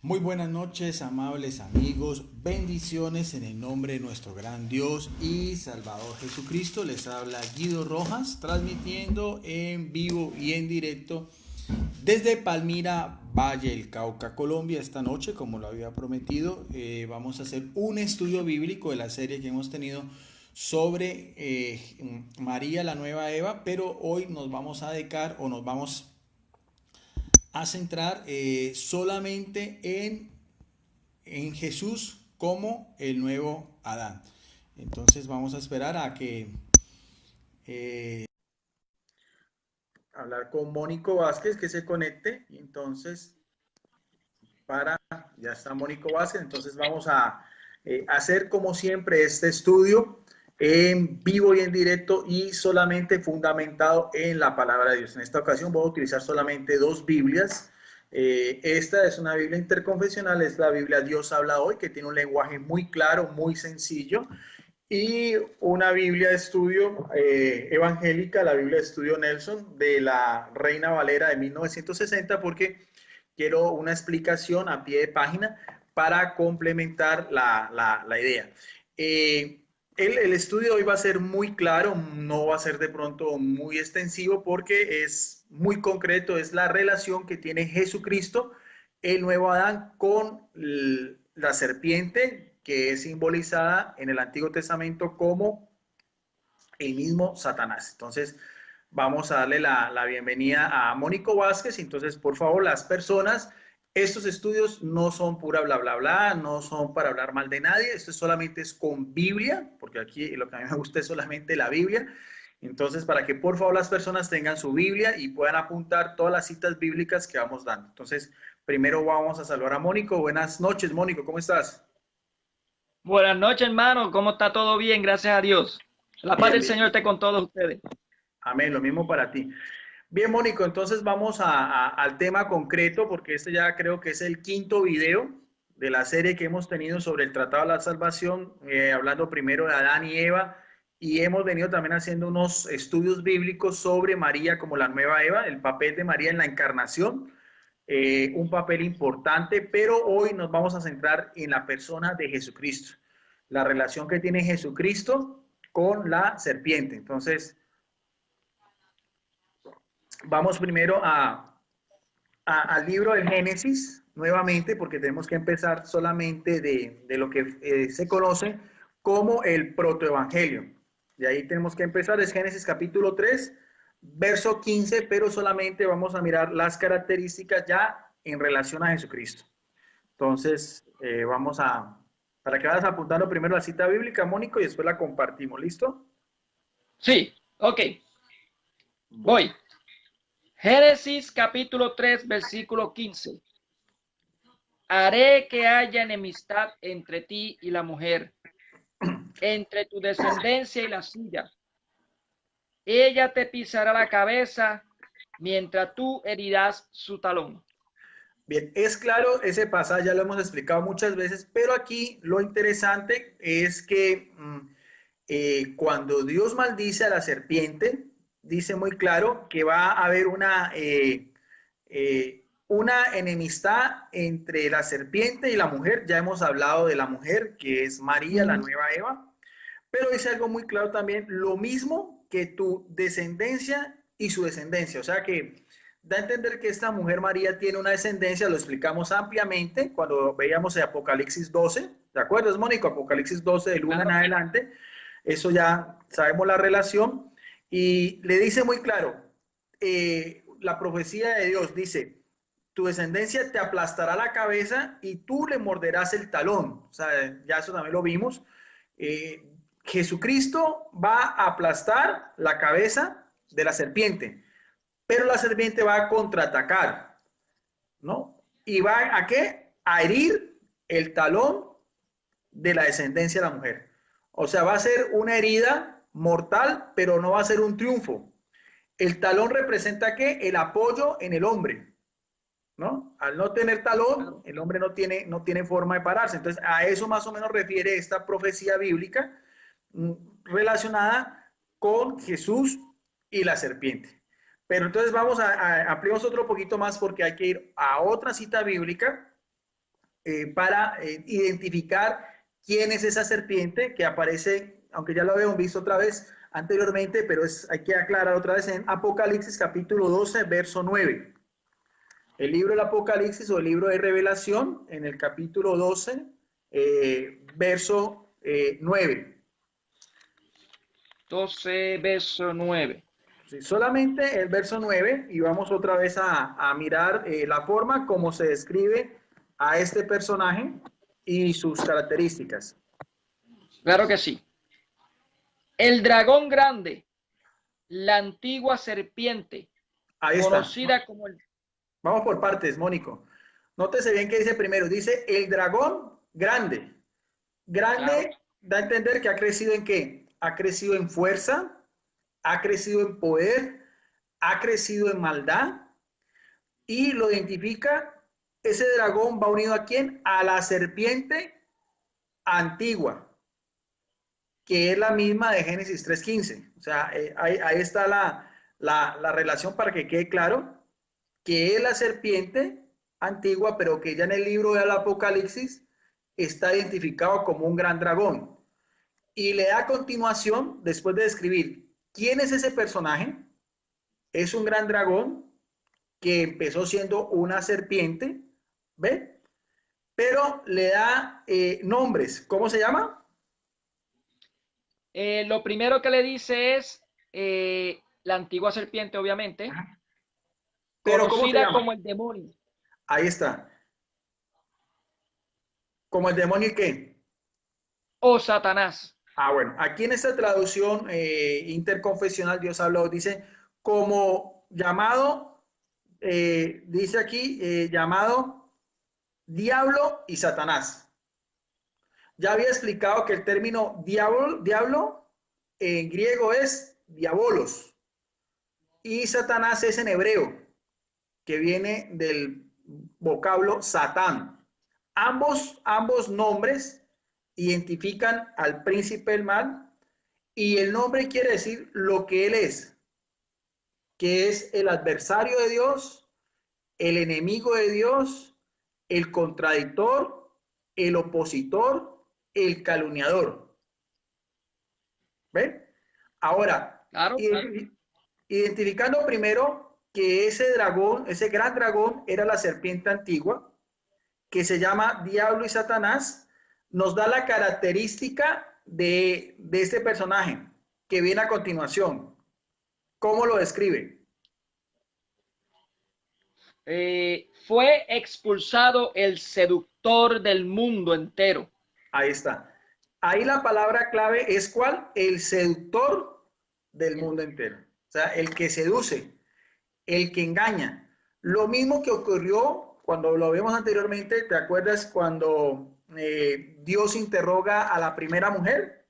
Muy buenas noches, amables amigos, bendiciones en el nombre de nuestro gran Dios y Salvador Jesucristo. Les habla Guido Rojas, transmitiendo en vivo y en directo desde Palmira, Valle del Cauca, Colombia. Esta noche, como lo había prometido, vamos a hacer un estudio bíblico de la serie que hemos tenido sobre María, la nueva Eva, pero hoy nos vamos a dedicar o nos vamos a centrar solamente en Jesús como el nuevo Adán. Entonces vamos a esperar a que hablar con Mónico Vázquez que se conecte. Y entonces, ya está Mónico Vázquez, entonces vamos a hacer como siempre este estudio en vivo y en directo y solamente fundamentado en la palabra de Dios. En esta ocasión voy a utilizar solamente dos Biblias. Esta es una Biblia interconfesional, es la Biblia Dios habla hoy, que tiene un lenguaje muy claro, muy sencillo, y una Biblia de estudio evangélica, la Biblia de estudio Nelson, de la Reina Valera de 1960, porque quiero una explicación a pie de página para complementar la idea. El estudio de hoy va a ser muy claro, no va a ser de pronto muy extensivo porque es muy concreto, es la relación que tiene Jesucristo, el nuevo Adán, con la serpiente, que es simbolizada en el Antiguo Testamento como el mismo Satanás. Entonces, vamos a darle la bienvenida a Mónico Vázquez. Entonces, por favor, las personas, estos estudios no son pura bla, bla, bla, no son para hablar mal de nadie. Esto solamente es con Biblia, porque aquí lo que a mí me gusta es solamente la Biblia. Entonces, para que por favor las personas tengan su Biblia y puedan apuntar todas las citas bíblicas que vamos dando. Entonces, primero vamos a saludar a Mónico. Buenas noches, Mónico, ¿cómo estás? Buenas noches, hermano. ¿Cómo está todo bien? Gracias a Dios. La paz Bien, del bien. Señor esté con todos ustedes. Amén, lo mismo para ti. Bien, Mónico, entonces vamos al tema concreto, porque este ya creo que es el quinto video de la serie que hemos tenido sobre el Tratado de la Salvación, hablando primero de Adán y Eva, y hemos venido también haciendo unos estudios bíblicos sobre María como la nueva Eva, el papel de María en la encarnación, un papel importante, pero hoy nos vamos a centrar en la persona de Jesucristo, la relación que tiene Jesucristo con la serpiente. Entonces, vamos primero al libro del Génesis, nuevamente, porque tenemos que empezar solamente de lo que se conoce como el protoevangelio. De ahí tenemos que empezar, es Génesis capítulo 3, verso 15, pero solamente vamos a mirar las características ya en relación a Jesucristo. Entonces, para que vayas apuntando primero la cita bíblica, Mónico, y después la compartimos, ¿listo? Sí, ok. Bueno. Voy. Génesis capítulo 3, versículo 15. Haré que haya enemistad entre ti y la mujer, entre tu descendencia y la suya. Ella te pisará la cabeza, mientras tú herirás su talón. Bien, es claro, ese pasaje ya lo hemos explicado muchas veces, pero aquí lo interesante es que cuando Dios maldice a la serpiente, dice muy claro que va a haber una enemistad entre la serpiente y la mujer. Ya hemos hablado de la mujer, que es María, la nueva Eva, pero dice algo muy claro también, lo mismo que tu descendencia y su descendencia. O sea que da a entender que esta mujer María tiene una descendencia, lo explicamos ampliamente cuando veíamos el Apocalipsis 12, ¿de acuerdo, Mónico? Apocalipsis 12 del 1 en Claro. adelante, eso ya sabemos la relación, y le dice muy claro, la profecía de Dios dice, tu descendencia te aplastará la cabeza y tú le morderás el talón. O sea, ya eso también lo vimos. Eh, Jesucristo va a aplastar la cabeza de la serpiente, pero la serpiente va a contraatacar, ¿no? ¿Y va a qué? A herir el talón de la descendencia de la mujer. O sea, va a ser una herida mortal, pero no va a ser un triunfo. El talón representa qué? El apoyo en el hombre, ¿no? Al no tener talón, Claro. el hombre no tiene forma de pararse. Entonces, a eso más o menos refiere esta profecía bíblica relacionada con Jesús y la serpiente. Pero entonces vamos a ampliamos otro poquito más porque hay que ir a otra cita bíblica para identificar quién es esa serpiente que aparece, aunque ya lo habíamos visto otra vez anteriormente, pero hay que aclarar otra vez en Apocalipsis capítulo 12, verso 9. El libro del Apocalipsis o el libro de Revelación, en el capítulo 12, verso 9. 12, verso 9. Sí, solamente el verso 9 y vamos otra vez a mirar la forma como se describe a este personaje y sus características. Claro que sí. El dragón grande, la antigua serpiente, Ahí conocida está. como el... Vamos por partes, Mónico. Nótese bien que dice primero. Dice el dragón grande. Grande Claro. da a entender que ha crecido en qué. Ha crecido en fuerza, ha crecido en poder, ha crecido en maldad y lo identifica. Ese dragón va unido a quién? A la serpiente antigua, que es la misma de Génesis 3:15. O sea, ahí está la relación para que quede claro que es la serpiente antigua, pero que ya en el libro del Apocalipsis está identificado como un gran dragón. Y le da continuación, después de describir quién es ese personaje, es un gran dragón que empezó siendo una serpiente, ¿ve? Pero le da nombres. ¿Cómo se llama? Lo primero que le dice es la antigua serpiente, obviamente, Pero ¿cómo se conocida llama? como el demonio Ahí está. ¿Como el demonio y qué? o Satanás. Ah, bueno, aquí en esta traducción interconfesional Dios habló, dice como llamado, dice aquí, llamado diablo y Satanás. Ya había explicado que el término diablo en griego es diabolos y Satanás es en hebreo, que viene del vocablo Satán. Ambos nombres identifican al príncipe del mal y el nombre quiere decir lo que él es, que es el adversario de Dios, el enemigo de Dios, el contradictor, el opositor, el calumniador. ¿Ven? Ahora, Claro, claro. identificando primero que ese dragón, ese gran dragón era la serpiente antigua, que se llama Diablo y Satanás, nos da la característica de este personaje que viene a continuación. ¿Cómo lo describe? Fue expulsado el seductor del mundo entero. Ahí está. Ahí la palabra clave es ¿cuál? El seductor del mundo entero. O sea, el que seduce, el que engaña. Lo mismo que ocurrió cuando lo vimos anteriormente, ¿te acuerdas cuando Dios interroga a la primera mujer?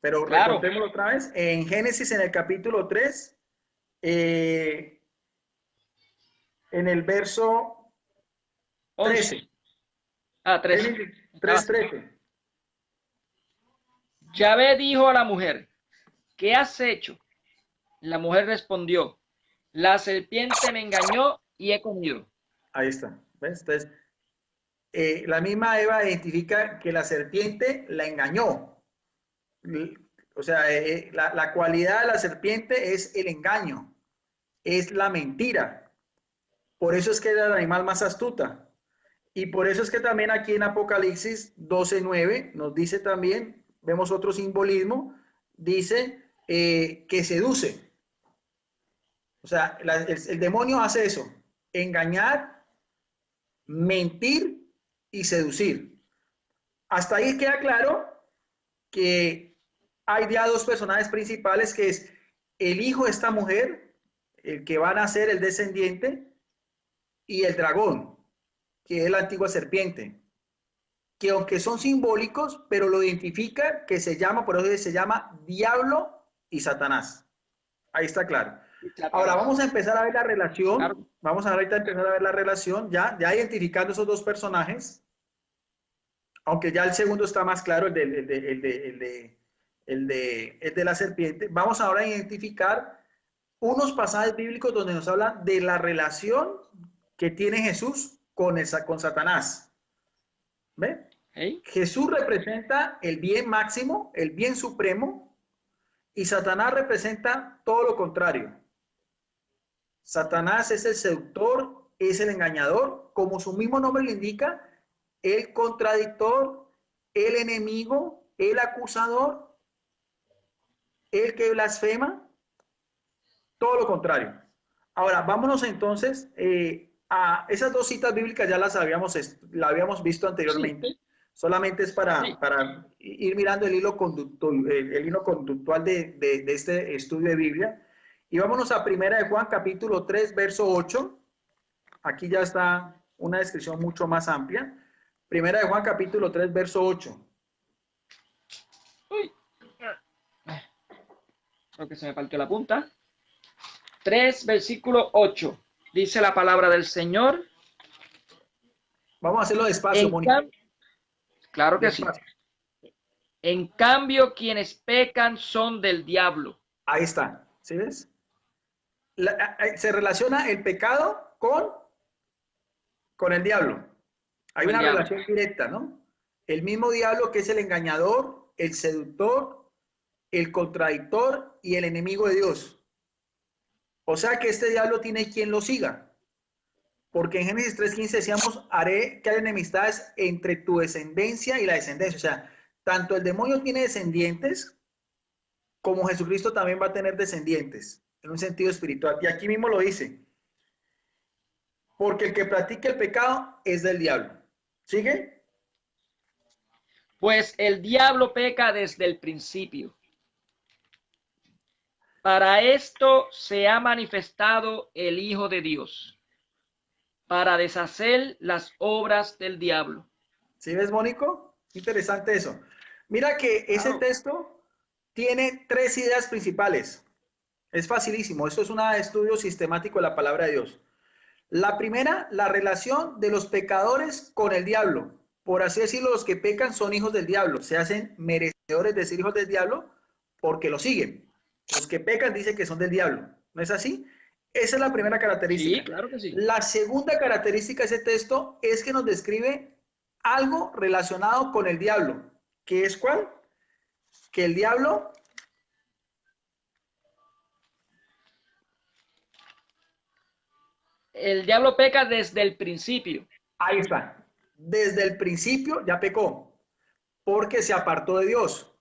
Pero Claro, recontémoslo otra vez. En Génesis, en el capítulo 3, eh, en el verso 11. 13. Ah, 13. Génesis Estaba. 3:13. Yahvé dijo a la mujer, ¿qué has hecho? La mujer respondió, la serpiente me engañó y he comido. Ahí está. ¿Ves? Entonces, la misma Eva identifica que la serpiente la engañó. O sea, la cualidad de la serpiente es el engaño, es la mentira. Por eso es que era el animal más astuta. Y por eso es que también aquí en Apocalipsis 12:9 nos dice también, vemos otro simbolismo, dice que seduce. O sea, el demonio hace eso, engañar, mentir y seducir. Hasta ahí queda claro que hay ya dos personajes principales, que es el hijo de esta mujer, el que van a ser el descendiente, y el dragón, que es la antigua serpiente, que aunque son simbólicos, pero lo identifica, que se llama, por eso se llama Diablo y Satanás. Ahí está claro. Ahora Satanás. vamos a empezar a ver la relación, Claro. vamos a ahorita empezar a ver la relación, ya identificando esos dos personajes, aunque ya el segundo está más claro, el de la serpiente. Vamos ahora a identificar unos pasajes bíblicos donde nos hablan de la relación que tiene Jesús con Satanás. ¿Ve? ¿Eh? Jesús representa el bien máximo, el bien supremo, y Satanás representa todo lo contrario. Satanás es el seductor, es el engañador, como su mismo nombre lo indica, el contradictor, el enemigo, el acusador, el que blasfema, todo lo contrario. Ahora, vámonos entonces a esas dos citas bíblicas, ya la habíamos visto Sí, anteriormente. Solamente es sí. para ir mirando el hilo conductual de este estudio de Biblia. Y vámonos a Primera de Juan, capítulo 3, verso 8. Aquí ya está una descripción mucho más amplia. Primera de Juan, capítulo 3, verso 8. Uy, creo que se me partió la punta. 3, versículo 8. Dice la palabra del Señor. Vamos a hacerlo despacio, En Mónica. cam- claro que sí. Despacio. En cambio, quienes pecan son del diablo. Ahí está. ¿Sí ves? Se relaciona el pecado con el diablo. Hay Con el una diablo. relación directa, ¿no? El mismo diablo que es el engañador, el seductor, el contradictor y el enemigo de Dios. O sea que este diablo tiene quien lo siga. Porque en Génesis 3:15 decíamos, haré que haya enemistades entre tu descendencia y la descendencia. O sea, tanto el demonio tiene descendientes, como Jesucristo también va a tener descendientes, en un sentido espiritual. Y aquí mismo lo dice, porque el que practica el pecado es del diablo. ¿Sigue? Pues el diablo peca desde el principio. Para esto se ha manifestado el Hijo de Dios, para deshacer las obras del diablo. ¿Sí ves, Mónico? Interesante eso. Mira que ese Claro. texto tiene tres ideas principales. Es facilísimo. Esto es un estudio sistemático de la palabra de Dios. La primera, la relación de los pecadores con el diablo. Por así decirlo, los que pecan son hijos del diablo. Se hacen merecedores de ser hijos del diablo porque lo siguen. Los que pecan dicen que son del diablo. ¿No es así? Esa es la primera Sí, característica. claro que sí. La segunda característica de ese texto es que nos describe algo relacionado con el diablo. ¿Qué es cuál? Que el diablo, El diablo peca desde el principio. ahí está, desde el principio ya pecó, porque se apartó de Dios.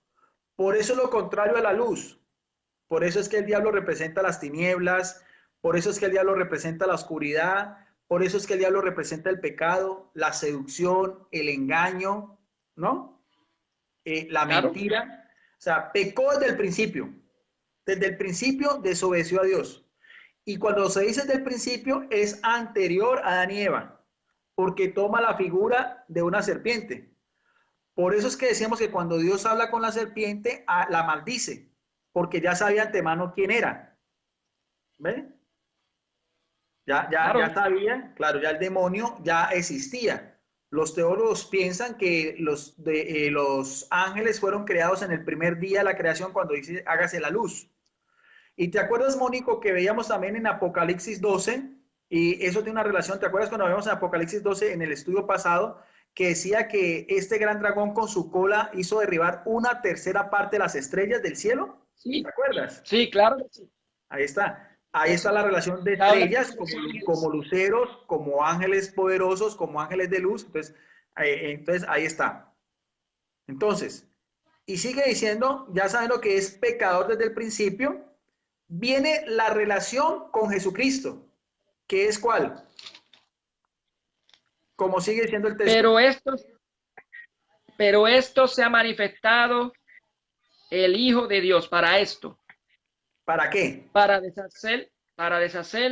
Por eso es lo contrario a la luz. Por eso es que el diablo representa las tinieblas, por eso es que el diablo representa la oscuridad, por eso es que el diablo representa el pecado, la seducción, el engaño, ¿no? La Claro. mentira. O sea, pecó desde el principio. Desde el principio desobedeció a Dios. Y cuando se dice desde el principio es anterior a Adán y Eva, porque toma la figura de una serpiente. Por eso es que decíamos que cuando Dios habla con la serpiente, la maldice, porque ya sabía antemano quién era. ¿Ve? Ya Claro. sabía, claro, ya el demonio ya existía. Los teólogos piensan que los ángeles fueron creados en el primer día de la creación cuando dice hágase la luz. Y te acuerdas, Mónico, que veíamos también en Apocalipsis 12, y eso tiene una relación, ¿te acuerdas cuando vemos en Apocalipsis 12 en el estudio pasado, que decía que este gran dragón con su cola hizo derribar una tercera parte de las estrellas del cielo? ¿Te Sí, acuerdas? sí, claro que sí. Ahí está. Ahí está Eso la relación de habla de estrellas los como ángeles. luceros, como ángeles poderosos, como ángeles de luz. Entonces ahí está. Entonces, y sigue diciendo, ya saben lo que es pecador desde el principio, viene la relación con Jesucristo, que es cuál, como sigue diciendo el texto. Pero esto, pero esto se ha manifestado el Hijo de Dios para esto, ¿Para qué? para deshacer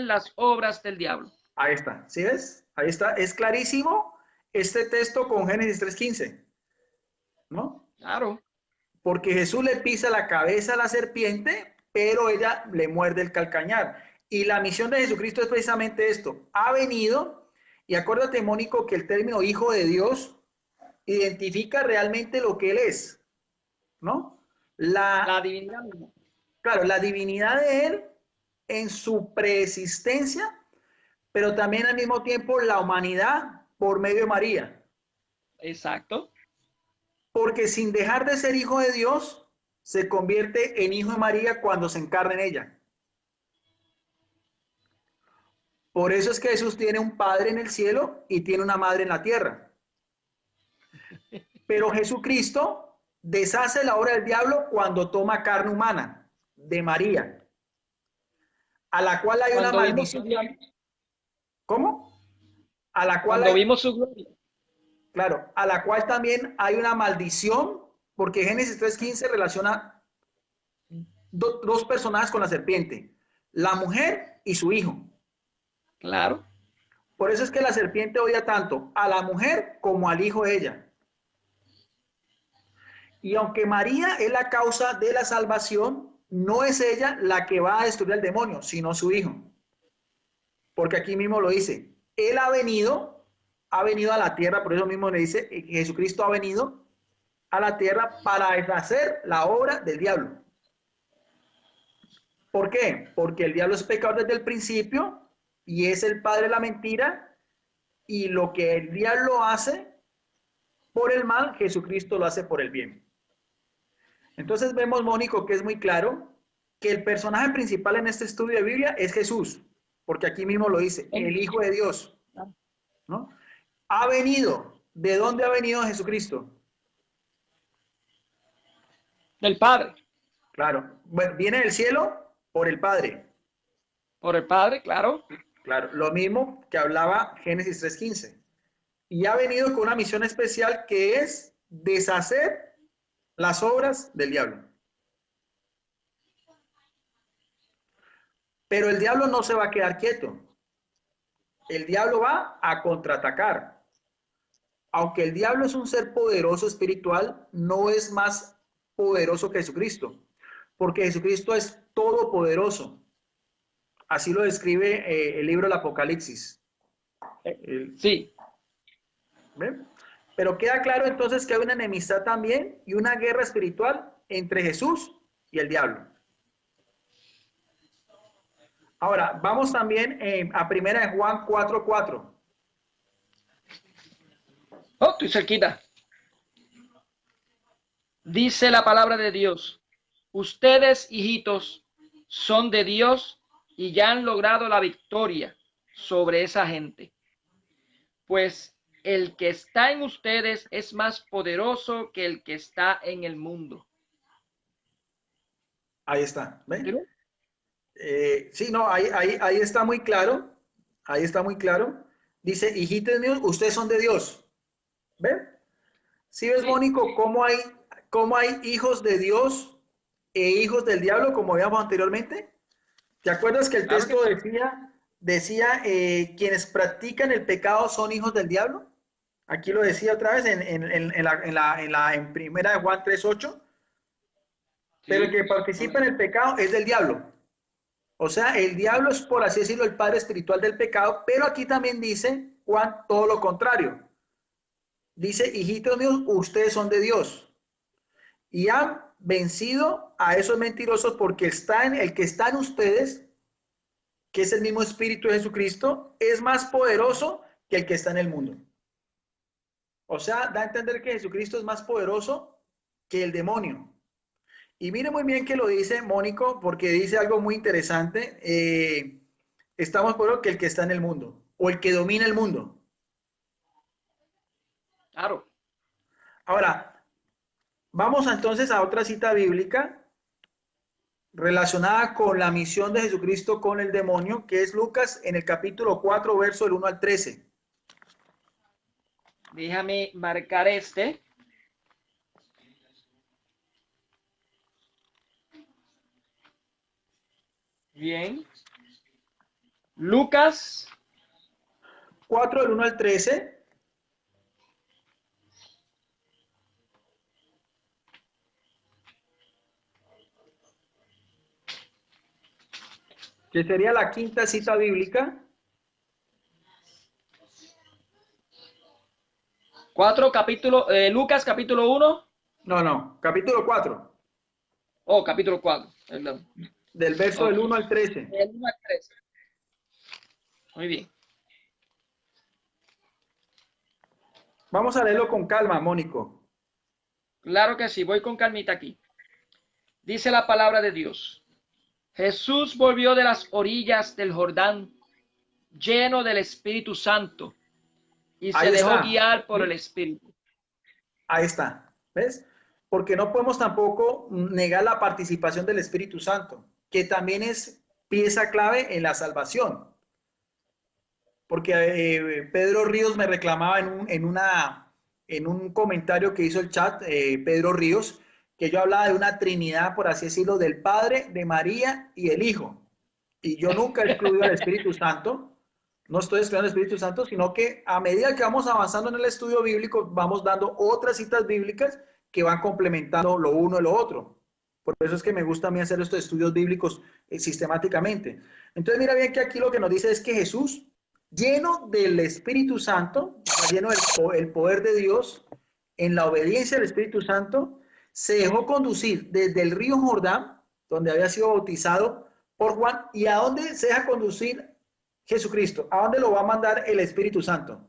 las obras del diablo. Ahí está, ¿sí ves? Ahí está, es clarísimo este texto con Génesis 3:15, ¿no? Claro, Porque Jesús le pisa la cabeza a la serpiente, pero ella le muerde el calcañar. Y la misión de Jesucristo es precisamente esto. Ha venido, y acuérdate, Mónico, que el término hijo de Dios identifica realmente lo que él es, ¿no? la La, divinidad misma. claro, la divinidad de él en su preexistencia, pero también al mismo tiempo la humanidad por medio de María. Exacto. Porque sin dejar de ser hijo de Dios, se convierte en hijo de María cuando se encarna en ella. Por eso es que Jesús tiene un padre en el cielo y tiene una madre en la tierra. Pero Jesucristo deshace la obra del diablo cuando toma carne humana de María, a la cual hay una Cuando vimos su maldición. gloria. ¿Cómo? A la cual Cuando hay, vimos su gloria. claro, a la cual también hay una maldición, porque Génesis 3:15 relaciona dos personajes con la serpiente, la mujer y su hijo. Claro. Por eso es que la serpiente odia tanto a la mujer como al hijo de ella. Y aunque María es la causa de la salvación, no es ella la que va a destruir al demonio, sino su hijo. Porque aquí mismo lo dice, él ha venido a la tierra, por eso mismo le dice, Jesucristo ha venido a la tierra para deshacer la obra del diablo. ¿Por qué? Porque el diablo es pecador desde el principio y es el padre de la mentira, y lo que el diablo hace por el mal, Jesucristo lo hace por el bien. Entonces vemos, Mónico, que es muy claro que el personaje principal en este estudio de Biblia es Jesús, porque aquí mismo lo dice, el Hijo de Dios, ¿no? Ha venido. ¿De dónde ha venido Jesucristo? Del Padre. Claro, bueno, viene del cielo por el Padre. Por el Padre, claro. Claro, lo mismo que hablaba Génesis 3:15. Y ha venido con una misión especial que es deshacer las obras del diablo. Pero el diablo no se va a quedar quieto. El diablo va a contraatacar. Aunque el diablo es un ser poderoso espiritual, no es más poderoso que Jesucristo, porque Jesucristo es todopoderoso. Así lo describe el libro del Apocalipsis. Sí. ¿Ven? Pero queda claro entonces que hay una enemistad también y una guerra espiritual entre Jesús y el diablo. Ahora, vamos también a primera de Juan 4:4. Oh, estoy cerquita. Dice la palabra de Dios: ustedes, hijitos, son de Dios y ya han logrado la victoria sobre esa gente. Pues el que está en ustedes es más poderoso que el que está en el mundo. Ahí está. ¿Ven? ¿Continúo? Sí, no, ahí está muy claro. Ahí está muy claro. Dice, hijitos míos, ustedes son de Dios. ¿Ven? ¿Sí ves, Sí, Mónico, cómo hay hijos de Dios e hijos del diablo, como veíamos anteriormente? ¿Te acuerdas que el claro que texto sí. decía quienes practican el pecado son hijos del diablo? Aquí lo decía otra vez en primera de Juan 3:8. Pero el Sí, que participa en el pecado es del diablo. O sea, el diablo es, por así decirlo, el padre espiritual del pecado, pero aquí también dice Juan todo lo contrario. Dice, hijitos míos, ustedes son de Dios y han vencido a esos mentirosos porque el que está en ustedes, que es el mismo espíritu de Jesucristo, es más poderoso que el que está en el mundo. O sea, da a entender que Jesucristo es más poderoso que el demonio. Y mire muy bien que lo dice Mónico, porque dice algo muy interesante. Estamos por que el que está en el mundo, o el que domina el mundo. claro. Ahora, vamos entonces a otra cita bíblica relacionada con la misión de Jesucristo con el demonio, que es Lucas en el capítulo 4, verso del 1 al 13. Déjame marcar este. Bien. Lucas 4 del 1 al 13. Que sería la quinta cita bíblica. 4, capítulo, Lucas capítulo 1. No, capítulo 4, Oh, capítulo 4, perdón. del verso Ok. del 1 al 13. Del 1 al 13. Muy bien. Vamos a leerlo con calma, Mónico. Claro que sí, voy con calmita aquí. Dice la palabra de Dios. Jesús volvió de las orillas del Jordán lleno del Espíritu Santo y se Ahí dejó está. guiar por el ¿Sí? Espíritu. Ahí está. ¿Ves? Porque no podemos tampoco negar la participación del Espíritu Santo, que también es pieza clave en la salvación. Porque Pedro Ríos me reclamaba en un comentario que hizo el chat, Pedro Ríos, que yo hablaba de una trinidad, por así decirlo, del Padre, de María y el Hijo. Y yo nunca excluyo al Espíritu Santo, no estoy excluyendo al Espíritu Santo, sino que a medida que vamos avanzando en el estudio bíblico, vamos dando otras citas bíblicas que van complementando lo uno y lo otro. Por eso es que me gusta a mí hacer estos estudios bíblicos sistemáticamente. Entonces, mira bien que aquí lo que nos dice es que Jesús, lleno del Espíritu Santo, lleno del poder de Dios, en la obediencia del Espíritu Santo, se dejó conducir desde el río Jordán, donde había sido bautizado por Juan, y a dónde se deja conducir Jesucristo, a dónde lo va a mandar el Espíritu Santo.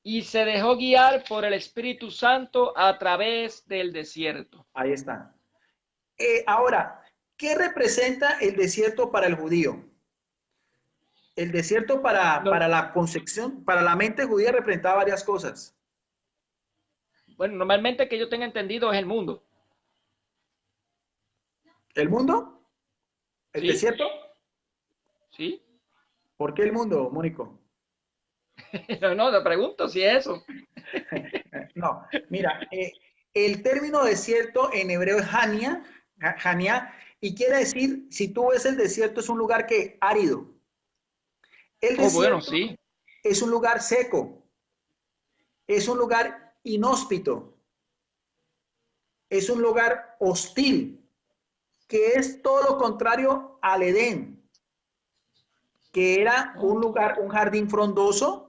Y se dejó guiar por el Espíritu Santo a través del desierto. Ahí está. Ahora, ¿qué representa el desierto para el judío? El desierto No, para la concepción, para la mente judía representaba varias cosas. bueno, normalmente que yo tenga entendido es el mundo. ¿El mundo? ¿El ¿Sí? desierto? ¿Sí? ¿Por qué el mundo, Mónico? No, no, te pregunto si es eso. No, mira, el término desierto en hebreo es Hania, Hania, y quiere decir, si tú ves el desierto, es un lugar que árido. El Oh, bueno, desierto sí. es un lugar seco, es un lugar inhóspito, es un lugar hostil, que es todo lo contrario al Edén, que era un lugar, un jardín frondoso,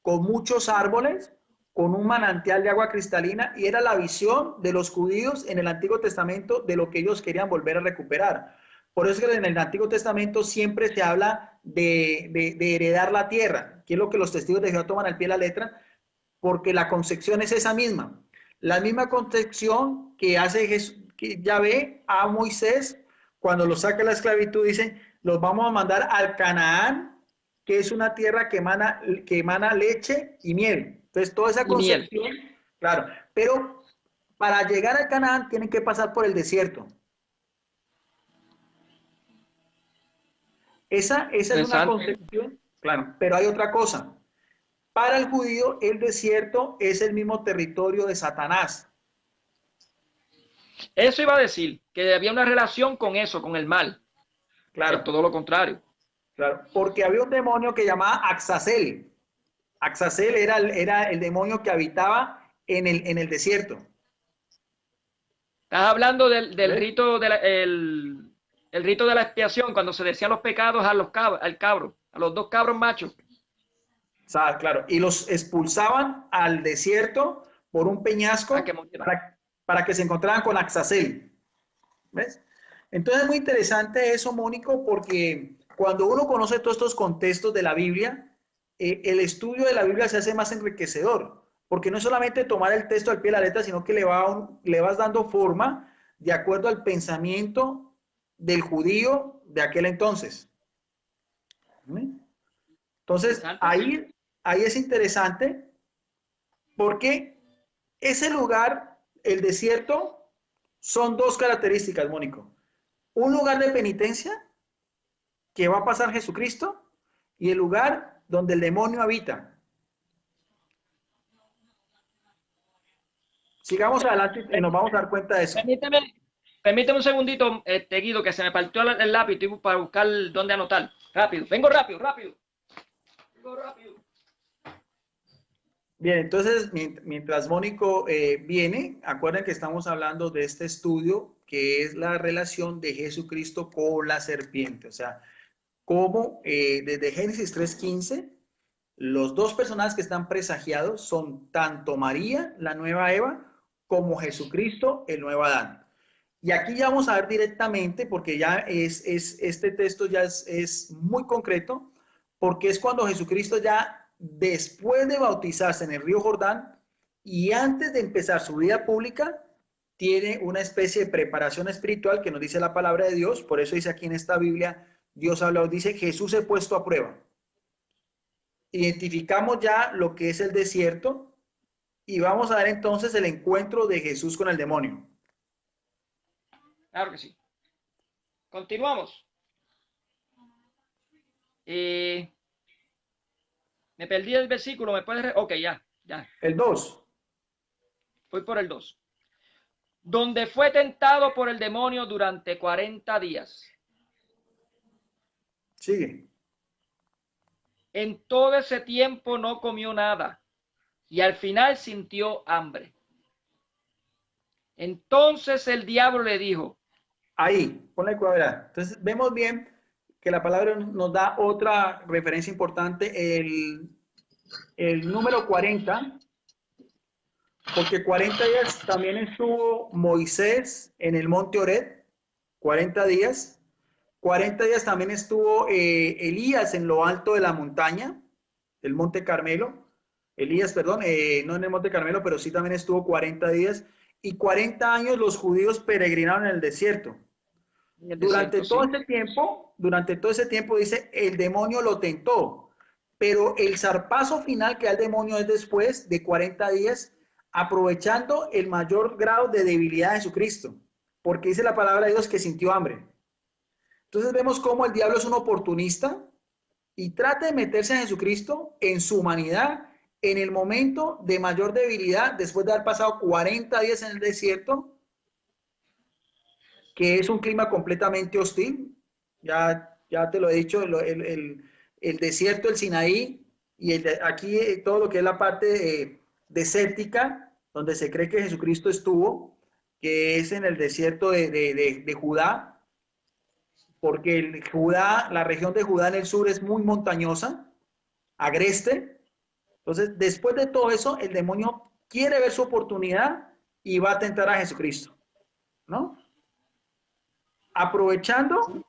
con muchos árboles, con un manantial de agua cristalina, y era la visión de los judíos en el Antiguo Testamento de lo que ellos querían volver a recuperar. Por eso es que en el Antiguo Testamento siempre se habla de heredar la tierra, que es lo que los testigos de Jehová toman al pie de la letra, porque la concepción es esa misma. La misma concepción que hace Jesús, que Yahvé a Moisés cuando lo saca de la esclavitud, dice, los vamos a mandar al Canaán, que es una tierra que emana leche y miel. Entonces, toda esa Y miel. concepción, claro, pero para llegar al Canaán tienen que pasar por el desierto. Esa es una Interesante. concepción, claro, pero hay otra cosa. Para el judío, el desierto es el mismo territorio de Satanás. Eso iba a decir, que había una relación con eso, con el mal. Es Claro, todo lo contrario. claro, porque había un demonio que llamaba Axazel. Axazel era el demonio que habitaba en el desierto. Estás hablando del ¿Ves? rito el rito de la expiación, cuando se decían los pecados a al cabro, a los dos cabros machos. O sea, claro, y los expulsaban al desierto por un A que peñasco murieran. para que se encontraran con Axazel. ¿Ves? Entonces es muy interesante eso, Mónico, porque cuando uno conoce todos estos contextos de la Biblia, el estudio de la Biblia se hace más enriquecedor, porque no es solamente tomar el texto al pie de la letra, sino que le vas dando forma de acuerdo al pensamiento del judío de aquel entonces. ¿Sí? Entonces, Interesante, sí. ahí es interesante porque ese lugar, el desierto, son dos características, Mónico. Un lugar de penitencia que va a pasar Jesucristo y el lugar donde el demonio habita. Sigamos adelante y nos vamos a dar cuenta de eso. Permíteme, permíteme un segundito, Guido, que se me partió el lápiz para buscar dónde anotar. Rápido, vengo rápido, rápido. Vengo rápido. Bien, entonces, mientras Mónico viene, acuerden que estamos hablando de este estudio que es la relación de Jesucristo con la serpiente. O sea, cómo desde Génesis 3:15, los dos personajes que están presagiados son tanto María, la nueva Eva, como Jesucristo, el nuevo Adán. Y aquí ya vamos a ver directamente, porque ya este texto ya es muy concreto, porque es cuando Jesucristo ya después de bautizarse en el río Jordán y antes de empezar su vida pública, tiene una especie de preparación espiritual que nos dice la palabra de Dios. Por eso dice aquí en esta Biblia, Dios habla, dice, Jesús se ha puesto a prueba. Identificamos ya lo que es el desierto y vamos a ver entonces el encuentro de Jesús con el demonio. Claro que sí. Continuamos. Me perdí el versículo, ¿me puedes? Ok, ya. El 2. Voy por el 2. Donde fue tentado por el demonio durante 40 días. Sigue. En todo ese tiempo no comió nada y al final sintió hambre. Entonces el diablo le dijo. Ahí, ponle cuidado. Entonces vemos bien que la palabra nos da otra referencia importante, el número 40, porque 40 días también estuvo Moisés en el monte Horeb, 40 días. 40 días también estuvo Elías en lo alto de la montaña, del monte Carmelo. Elías, perdón, no en el monte Carmelo, pero sí también estuvo 40 días. Y 40 años los judíos peregrinaron en el desierto. Durante todo ese tiempo dice, el demonio lo tentó, pero el zarpazo final que da el demonio es después de 40 días, aprovechando el mayor grado de debilidad de Jesucristo, porque dice la palabra de Dios que sintió hambre. Entonces vemos cómo el diablo es un oportunista y trata de meterse a Jesucristo en su humanidad, en el momento de mayor debilidad, después de haber pasado 40 días en el desierto, que es un clima completamente hostil. Ya te lo he dicho, el desierto, el Sinaí, y aquí todo lo que es la parte desértica, donde se cree que Jesucristo estuvo, que es en el desierto de Judá, porque la región de Judá en el sur es muy montañosa, agreste. Entonces, después de todo eso, el demonio quiere ver su oportunidad y va a tentar a Jesucristo, ¿no? Aprovechando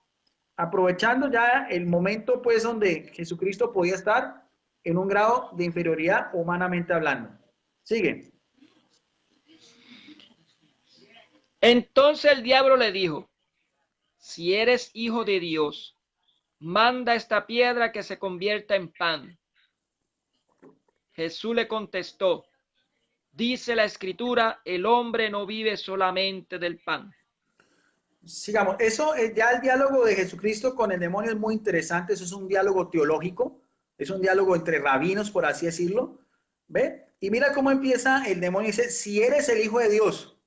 ya el momento pues donde Jesucristo podía estar en un grado de inferioridad humanamente hablando. Sigue. Entonces el diablo le dijo, si eres hijo de Dios, manda esta piedra que se convierta en pan. Jesús le contestó, dice la escritura, el hombre no vive solamente del pan. Sigamos. Eso, ya el diálogo de Jesucristo con el demonio es muy interesante. Eso es un diálogo teológico. Es un diálogo entre rabinos, por así decirlo. ¿Ve? Y mira cómo empieza el demonio. Dice, si eres el Hijo de Dios,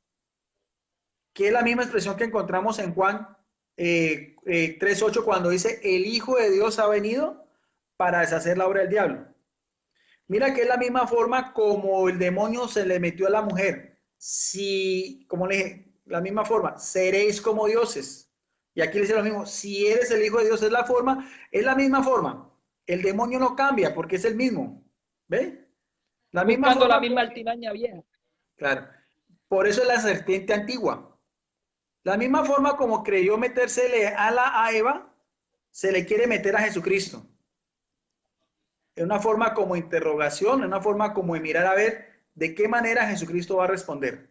que es la misma expresión que encontramos en Juan 3:8, cuando dice, el Hijo de Dios ha venido para deshacer la obra del diablo. Mira que es la misma forma como el demonio se le metió a la mujer. Si, como le dije, la misma forma, seréis como dioses. Y aquí le dice lo mismo, si eres el Hijo de Dios, es la misma forma. El demonio no cambia porque es el mismo. ¿Ve? La misma Buscando forma. la misma altinaña vieja. Claro. Por eso es la serpiente antigua. La misma forma como creyó metérsele a Eva, se le quiere meter a Jesucristo. En una forma como interrogación, en una forma como de mirar a ver de qué manera Jesucristo va a responder.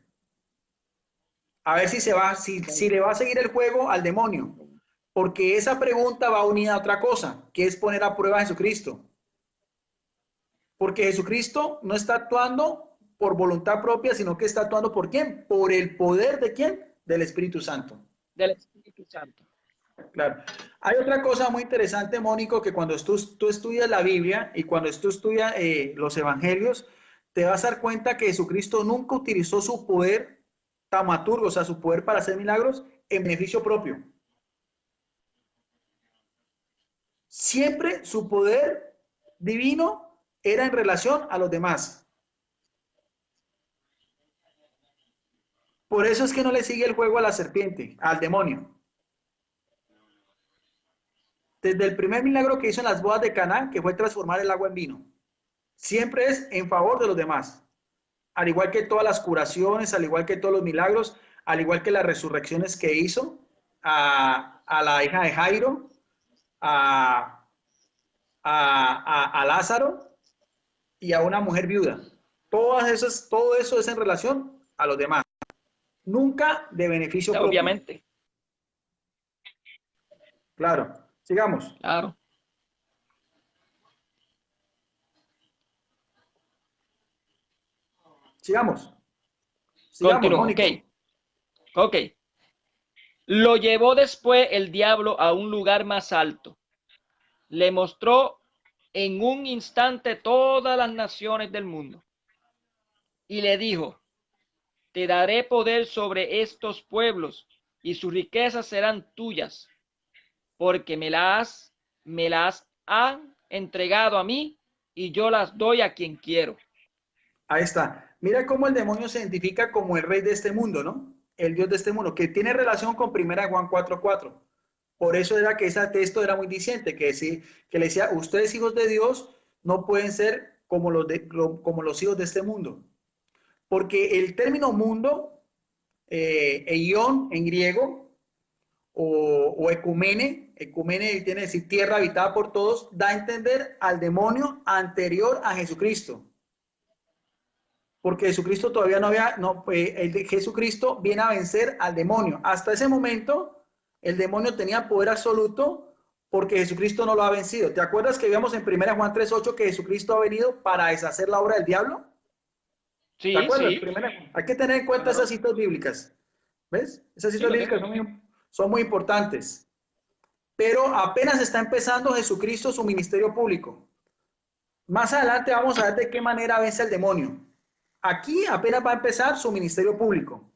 A ver si le va a seguir el juego al demonio. Porque esa pregunta va unida a otra cosa, que es poner a prueba a Jesucristo. Porque Jesucristo no está actuando por voluntad propia, sino que está actuando ¿por quién? Por el poder de ¿quién? Del Espíritu Santo. Del Espíritu Santo. Claro. Hay otra cosa muy interesante, Mónico, que cuando tú estudias la Biblia y cuando tú estudias los evangelios, te vas a dar cuenta que Jesucristo nunca utilizó su poder taumaturgo, o sea, su poder para hacer milagros en beneficio propio. Siempre su poder divino era en relación a los demás. Por eso es que no le sigue el juego a la serpiente, al demonio. Desde el primer milagro que hizo en las bodas de Caná, que fue transformar el agua en vino, siempre es en favor de los demás. Al igual que todas las curaciones, al igual que todos los milagros, al igual que las resurrecciones que hizo a la hija de Jairo, a Lázaro, y a una mujer viuda. Todo eso es en relación a los demás. Nunca de beneficio propio. Obviamente. Claro. Sigamos. Claro. Sigamos. Sigamos, Continúo. Mónico. Ok. Lo llevó después el diablo a un lugar más alto. Le mostró en un instante todas las naciones del mundo. Y le dijo, te daré poder sobre estos pueblos y sus riquezas serán tuyas, porque me las han entregado a mí y yo las doy a quien quiero. Ahí está. Mira cómo el demonio se identifica como el rey de este mundo, ¿no? El Dios de este mundo, que tiene relación con 1 Juan 4:4. Por eso era que ese texto era muy diciente, que le decía, ustedes hijos de Dios no pueden ser como los hijos de este mundo. Porque el término mundo, eion en griego, o ecumene tiene que decir tierra habitada por todos, da a entender al demonio anterior a Jesucristo. Porque Jesucristo todavía no había, Jesucristo viene a vencer al demonio. Hasta ese momento, el demonio tenía poder absoluto porque Jesucristo no lo ha vencido. ¿Te acuerdas que vimos en 1 Juan 3:8 que Jesucristo ha venido para deshacer la obra del diablo? ¿Te Sí, acuerdas? sí. Hay que tener en cuenta Claro. esas citas bíblicas. ¿Ves? Esas Sí, citas lo bíblicas tengo. son muy importantes. Pero apenas está empezando Jesucristo su ministerio público. Más adelante vamos a ver de qué manera vence al demonio. Aquí apenas va a empezar su ministerio público.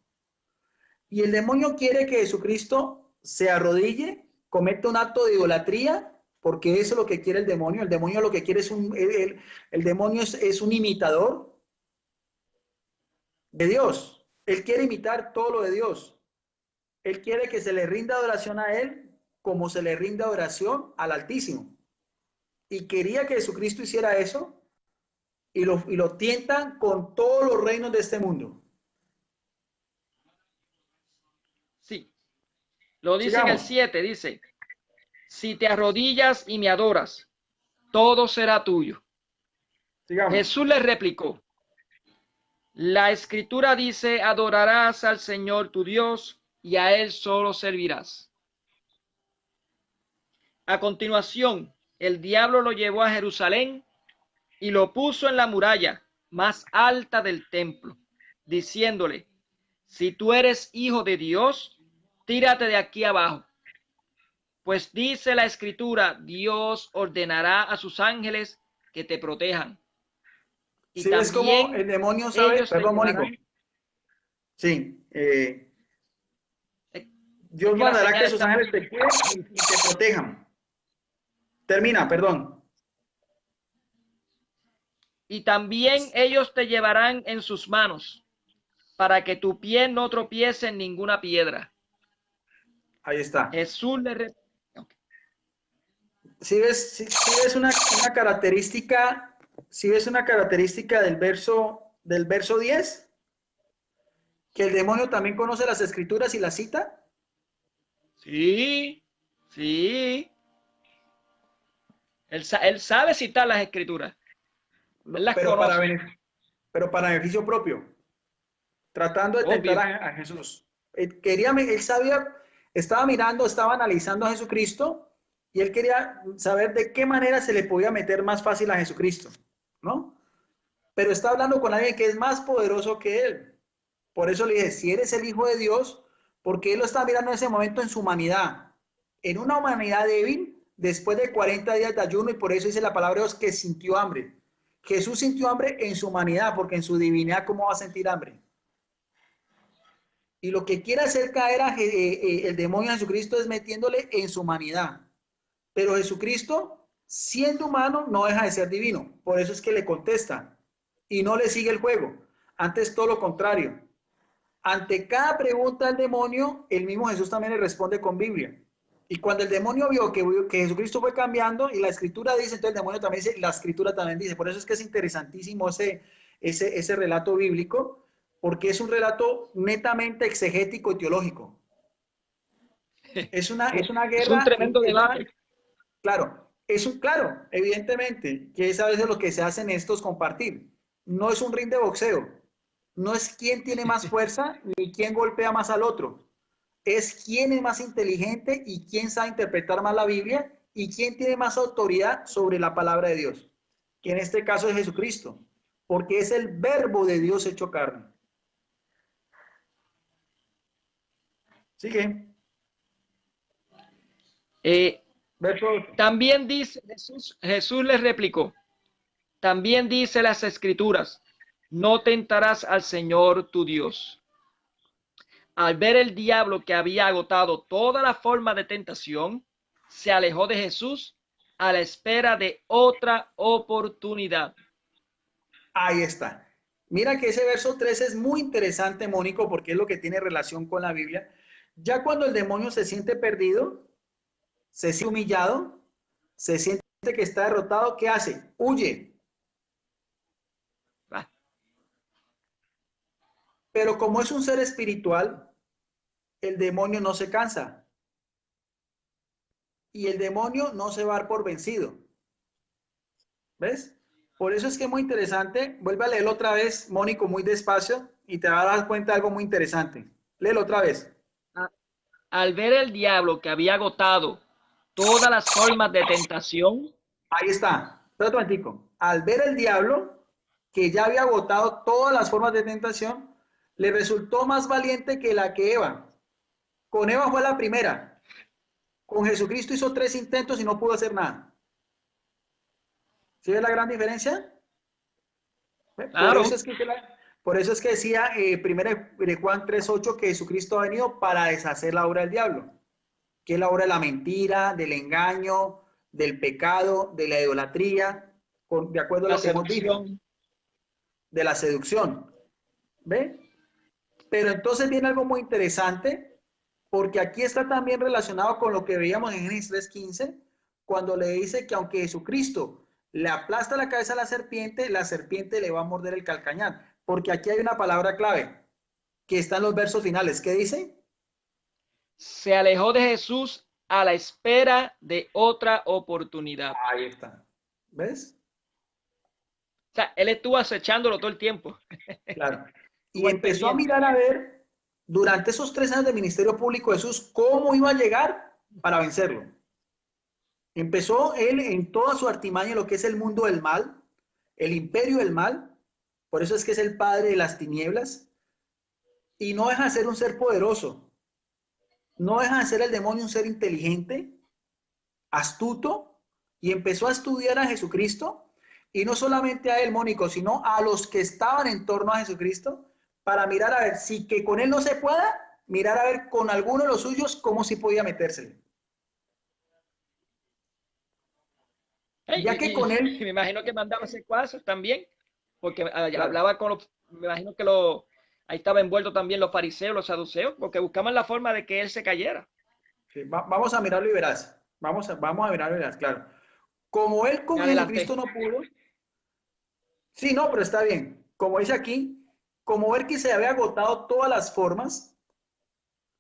Y el demonio quiere que Jesucristo se arrodille, cometa un acto de idolatría, porque eso es lo que quiere el demonio. El demonio lo que quiere es el demonio es un imitador de Dios. Él quiere imitar todo lo de Dios. Él quiere que se le rinda adoración a él como se le rinda adoración al Altísimo. Y quería que Jesucristo hiciera eso y lo tientan con todos los reinos de este mundo. Sí. Lo dice en el Sigamos, 7, dice, si te arrodillas y me adoras, todo será tuyo. sigamos. Jesús le replicó, la escritura dice, adorarás al Señor tu Dios y a Él solo servirás. A continuación, el diablo lo llevó a Jerusalén y lo puso en la muralla más alta del templo, diciéndole, si tú eres hijo de Dios, tírate de aquí abajo. Pues dice la escritura, Dios ordenará a sus ángeles que te protejan. Y Si ves cómo también el demonio sabe, ellos te perdón, Mónico. llevarán. Sí, Es Dios que la mandará señal que sus está ángeles te cuiden y te protejan. Termina, perdón. Y también ellos te llevarán en sus manos, para que tu pie no tropiece en ninguna piedra. Ahí está. Jesús le Si ves una característica, si ves una característica del verso 10, que el demonio también conoce las escrituras y las cita. Sí, sí. Él sabe citar las escrituras. Él las pero para, conoce. bene- pero para beneficio propio, tratando de tentar Obvio. a Jesús. Él sabía, estaba mirando, estaba analizando a Jesucristo y él quería saber de qué manera se le podía meter más fácil a Jesucristo, ¿no? Pero está hablando con alguien que es más poderoso que él. Por eso le dije, si eres el Hijo de Dios, porque él lo estaba mirando en ese momento en su humanidad, en una humanidad débil, después de 40 días de ayuno, y por eso dice la palabra de Dios que sintió hambre. Jesús sintió hambre en su humanidad, porque en su divinidad, ¿cómo va a sentir hambre? Y lo que quiere hacer caer el demonio a Jesucristo es metiéndole en su humanidad. Pero Jesucristo, siendo humano, no deja de ser divino. Por eso es que le contesta y no le sigue el juego. Antes todo lo contrario. Ante cada pregunta del demonio, el mismo Jesús también le responde con Biblia. Y cuando el demonio vio que Jesucristo fue cambiando y la escritura dice, entonces el demonio también dice, la escritura también dice. Por eso es que es interesantísimo ese relato bíblico, porque es un relato netamente exegético y teológico. Es una Es un guerra, tremendo debate. claro, Es un, claro, evidentemente, que es a veces lo que se hace en estos compartir. No es un ring de boxeo. No es quién tiene más fuerza ni quién golpea más al otro. Es quién es más inteligente y quién sabe interpretar más la Biblia y quién tiene más autoridad sobre la palabra de Dios. Que en este caso es Jesucristo, porque es el verbo de Dios hecho carne. Sigue. Verso 8. También dice Jesús les replicó, también dice las Escrituras, no tentarás al Señor tu Dios. Al ver el diablo que había agotado toda la forma de tentación, se alejó de Jesús a la espera de otra oportunidad. Ahí está. Mira que ese verso 13 es muy interesante, Mónico, porque es lo que tiene relación con la Biblia. Ya cuando el demonio se siente perdido, se siente humillado, se siente que está derrotado, ¿qué hace? Huye. Ah, Pero como es un ser espiritual, el demonio no se cansa. Y el demonio no se va a dar por vencido. ¿Ves? Por eso es que es muy interesante. Vuelve a leerlo otra vez, Mónico, muy despacio, y te vas a dar cuenta de algo muy interesante. Léelo otra vez. Al ver el diablo que había agotado todas las formas de tentación, Ahí está. Espera un momentico. Al ver el diablo, que ya había agotado todas las formas de tentación, le resultó más valiente que la que Eva. Con Eva fue la primera. Con Jesucristo hizo 3 intentos y no pudo hacer nada. ¿Sí ves la gran diferencia? Por claro, eso es que, por eso es que decía 1 Juan 3:8 que Jesucristo ha venido para deshacer la obra del diablo, que es la obra de la mentira, del engaño, del pecado, de la idolatría, de acuerdo a la lo que hemos visto, seducción. de la seducción. ¿Ve? Pero entonces viene algo muy interesante, porque aquí está también relacionado con lo que veíamos en Génesis 3:15, cuando le dice que aunque Jesucristo le aplasta la cabeza a la serpiente le va a morder el calcañar, porque aquí hay una palabra clave que está en los versos finales. ¿Qué dice? Se alejó de Jesús a la espera de otra oportunidad. Ahí está. ¿Ves? O sea, él estuvo acechándolo todo el tiempo. Claro. Y Estuvo ahí empezó a pendiente. mirar a ver durante esos 3 años de ministerio público de Jesús cómo iba a llegar para vencerlo. Empezó él en toda su artimaña, lo que es el mundo del mal, el imperio del mal, por eso es que es el padre de las tinieblas, y no deja de ser un ser poderoso, no deja de ser el demonio un ser inteligente, astuto, y empezó a estudiar a Jesucristo, y no solamente a él, Mónico, sino a los que estaban en torno a Jesucristo, para mirar a ver si que con él no se pueda, mirar a ver con alguno de los suyos cómo si podía metérsele. Ya que Y con me él, imagino que mandaba secuaces también, porque claro, hablaba con los, me imagino que ahí estaba envuelto también los fariseos, los saduceos, porque buscaban la forma de que él se cayera. sí, vamos a mirarlo y verás, vamos a mirarlo y verás, claro. Como él Me con adelanté. Jesucristo no pudo, sí, no, pero está bien. Como dice aquí, como ver que se había agotado todas las formas,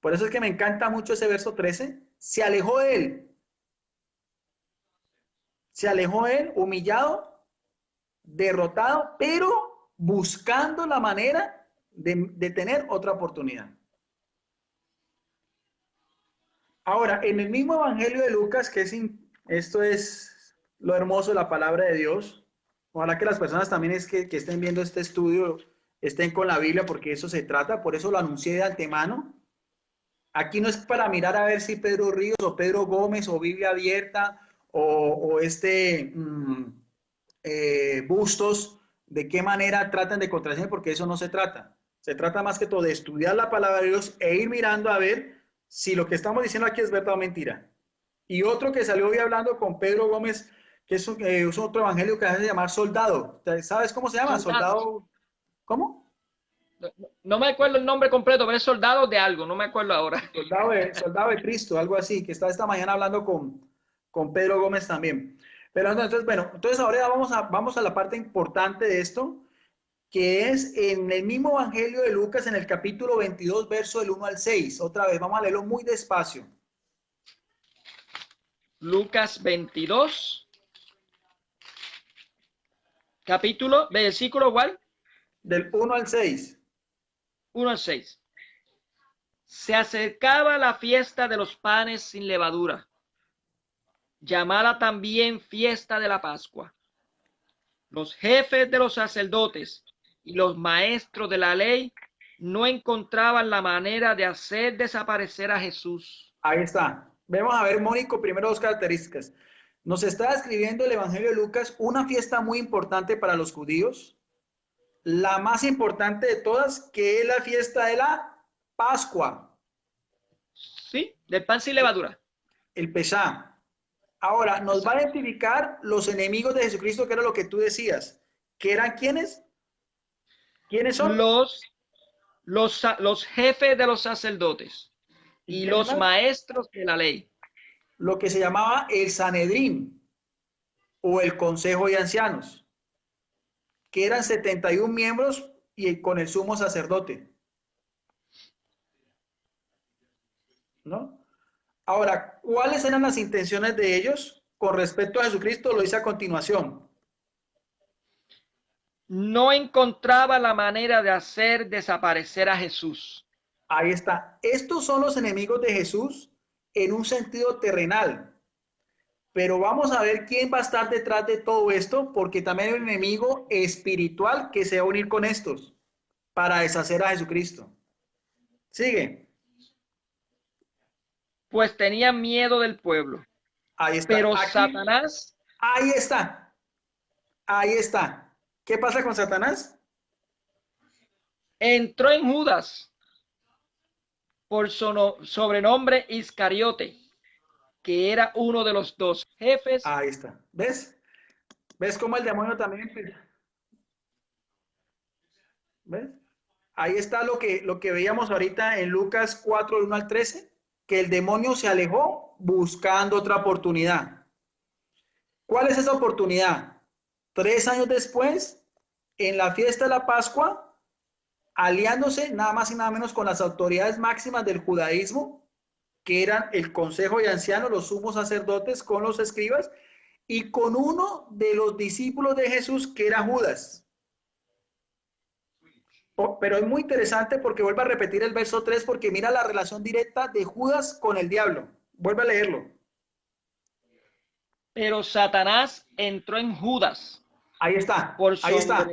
por eso es que me encanta mucho ese verso 13, se alejó de él, humillado, derrotado, pero buscando la manera de tener otra oportunidad. Ahora, en el mismo Evangelio de Lucas, esto es lo hermoso de la palabra de Dios. Ojalá que las personas también que estén viendo este estudio estén con la Biblia, porque eso se trata, por eso lo anuncié de antemano. Aquí no es para mirar a ver si Pedro Ríos o Pedro Gómez o Biblia Abierta o Bustos, de qué manera tratan de contradecir, porque eso no se trata. Se trata más que todo de estudiar la palabra de Dios e ir mirando a ver si lo que estamos diciendo aquí es verdad o mentira. Y otro que salió hoy hablando con Pedro Gómez, que es otro evangelio que hace llamar soldado. ¿Sabes cómo se llama? Soldados. Soldado, ¿cómo? No me acuerdo el nombre completo, pero es soldado de algo, no me acuerdo ahora. Soldado de Cristo, algo así, que está esta mañana hablando con Pedro Gómez también. Pero entonces, bueno, entonces ahora vamos a la parte importante de esto, que es en el mismo Evangelio de Lucas, en el capítulo 22, verso del 1 al 6. Otra vez, vamos a leerlo muy despacio. Lucas 22, versículo igual. Del 1 al 6. 1 al 6. Se acercaba la fiesta de los panes sin levadura, llamada también fiesta de la Pascua. Los jefes de los sacerdotes y los maestros de la ley no encontraban la manera de hacer desaparecer a Jesús. Ahí está. Vamos a ver, Mónico, primero dos características. Nos está describiendo el Evangelio de Lucas una fiesta muy importante para los judíos, la más importante de todas, que es la fiesta de la Pascua. Sí, del pan sin levadura. El Pesá. Ahora, nos va a identificar los enemigos de Jesucristo, que era lo que tú decías. ¿Que eran quiénes? ¿Quiénes son? Los jefes de los sacerdotes y los maestros de la ley. Lo que se llamaba el Sanedrín o el Consejo de Ancianos, que eran 71 miembros y con el sumo sacerdote. ¿No? Ahora, ¿cuáles eran las intenciones de ellos con respecto a Jesucristo? Lo dice a continuación. No encontraba la manera de hacer desaparecer a Jesús. Ahí está. Estos son los enemigos de Jesús en un sentido terrenal. Pero vamos a ver quién va a estar detrás de todo esto, porque también hay un enemigo espiritual que se va a unir con estos para deshacer a Jesucristo. Sigue. Pues tenían miedo del pueblo. Ahí está. Pero Aquí, Satanás. Ahí está. Ahí está. ¿Qué pasa con Satanás? Entró en Judas, por su sobrenombre Iscariote, que era uno de los dos jefes. Ahí está. ¿Ves? ¿Ves cómo el demonio también empieza? ¿Ves? Ahí está lo que veíamos ahorita en Lucas 4, 1 al 13, que el demonio se alejó buscando otra oportunidad. ¿Cuál es esa oportunidad? 3 años después, en la fiesta de la Pascua, aliándose nada más y nada menos con las autoridades máximas del judaísmo, que eran el consejo de ancianos, los sumos sacerdotes, con los escribas, y con uno de los discípulos de Jesús, que era Judas. Pero es muy interesante porque vuelve a repetir el verso 3 porque mira la relación directa de Judas con el diablo. Vuelve a leerlo. Pero Satanás entró en Judas. Ahí está. Ahí está.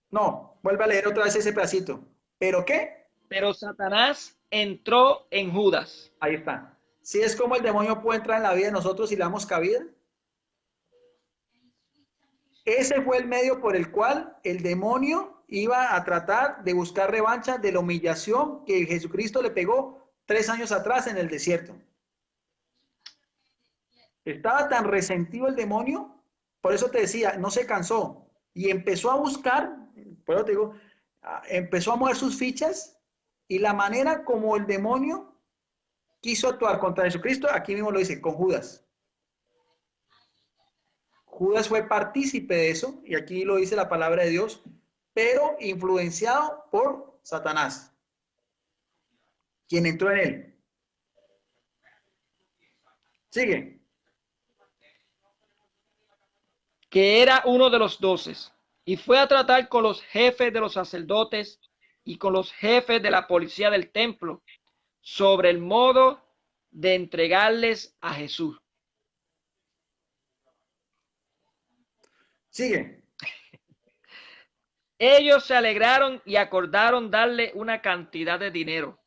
No, vuelve a leer otra vez ese pedacito. ¿Pero qué? Pero Satanás entró en Judas. Ahí está. ¿Sí es como el demonio puede entrar en la vida de nosotros y le damos cabida? Ese fue el medio por el cual el demonio iba a tratar de buscar revancha de la humillación que Jesucristo le pegó 3 años atrás en el desierto. Estaba tan resentido el demonio, por eso te decía, no se cansó y empezó a buscar, por eso te digo, empezó a mover sus fichas y la manera como el demonio quiso actuar contra Jesucristo, aquí mismo lo dice, con Judas. Judas fue partícipe de eso, y aquí lo dice la palabra de Dios, pero influenciado por Satanás, quien entró en él. Sigue. Que era uno de los 12, y fue a tratar con los jefes de los sacerdotes y con los jefes de la policía del templo sobre el modo de entregarles a Jesús. Sigue. Ellos se alegraron y acordaron darle una cantidad de dinero.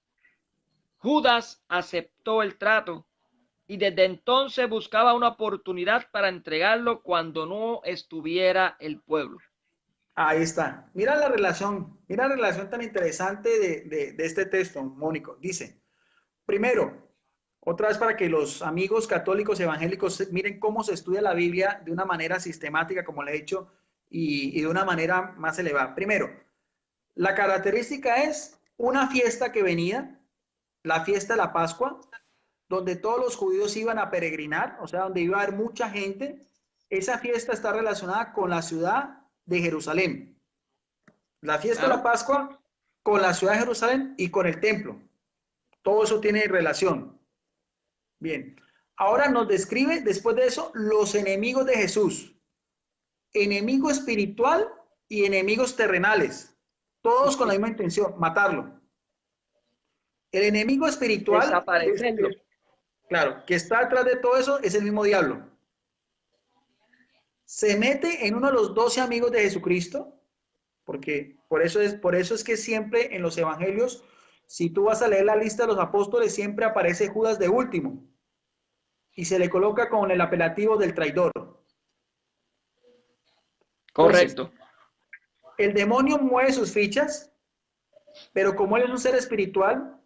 Judas aceptó el trato y desde entonces buscaba una oportunidad para entregarlo cuando no estuviera el pueblo. Ahí está. Mira la relación tan interesante de este texto, Mónico. Dice, primero, otra vez para que los amigos católicos evangélicos miren cómo se estudia la Biblia de una manera sistemática, como le he dicho, y de una manera más elevada. Primero, la característica es una fiesta que venía, la fiesta de la Pascua, donde todos los judíos iban a peregrinar, o sea, donde iba a haber mucha gente. Esa fiesta está relacionada con la ciudad de Jerusalén. La fiesta de la Pascua con la ciudad de Jerusalén y con el templo. Todo eso tiene relación. Bien. Ahora nos describe, después de eso, los enemigos de Jesús. Enemigo espiritual y enemigos terrenales. Todos con la misma intención, matarlo. El enemigo espiritual, Desaparecerlo. claro, que está detrás de todo eso, es el mismo diablo. Se mete en uno de los 12 amigos de Jesucristo, porque por eso es que siempre en los evangelios, si tú vas a leer la lista de los apóstoles, siempre aparece Judas de último y se le coloca con el apelativo del traidor. Correcto. Entonces, el demonio mueve sus fichas, pero como él es un ser espiritual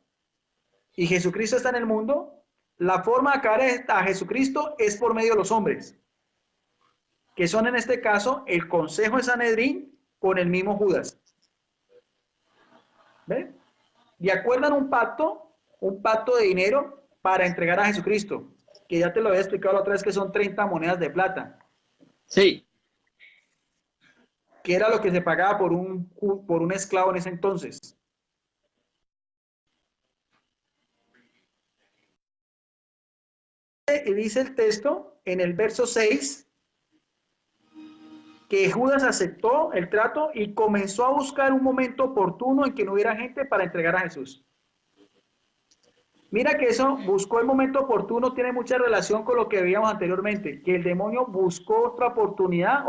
y Jesucristo está en el mundo, la forma de acabar a Jesucristo es por medio de los hombres, que son en este caso el Consejo de Sanedrín con el mismo Judas. ¿Ven? Y acuerdan un pacto de dinero para entregar a Jesucristo, que ya te lo había explicado la otra vez que son 30 monedas de plata. Sí. Que era lo que se pagaba por un esclavo en ese entonces. Y dice el texto en el verso 6 que Judas aceptó el trato y comenzó a buscar un momento oportuno en que no hubiera gente para entregar a Jesús. Mira que eso, buscó el momento oportuno, tiene mucha relación con lo que veíamos anteriormente, que el demonio buscó otra oportunidad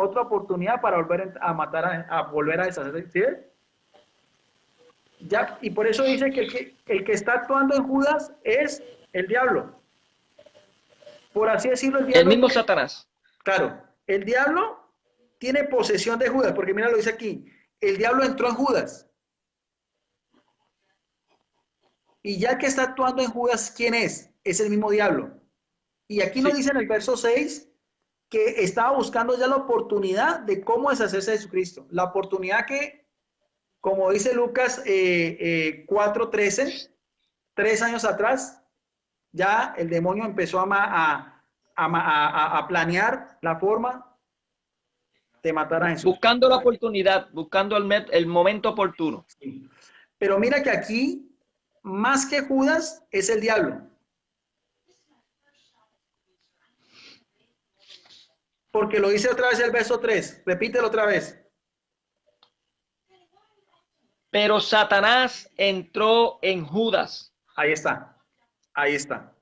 para volver a matar, a volver a deshacerse. ¿Sí? Ya, y por eso dice que el que está actuando en Judas es el diablo. Por así decirlo, el diablo. El mismo Satanás. Claro, el diablo tiene posesión de Judas, porque mira lo dice aquí, el diablo entró en Judas. Y ya que está actuando en Judas, ¿quién es? Es el mismo diablo. Y aquí nos dice en el verso 6 que estaba buscando ya la oportunidad de cómo deshacerse de Jesucristo. La oportunidad que, como dice Lucas 4:13, 3 años atrás, ya el demonio empezó a planear la forma de matar a Jesús. Buscando la oportunidad, buscando el momento oportuno. Sí. Pero mira que aquí, más que Judas, es el diablo. Porque lo dice otra vez el verso 3. Repítelo otra vez. Pero Satanás entró en Judas. Ahí está. Ahí está.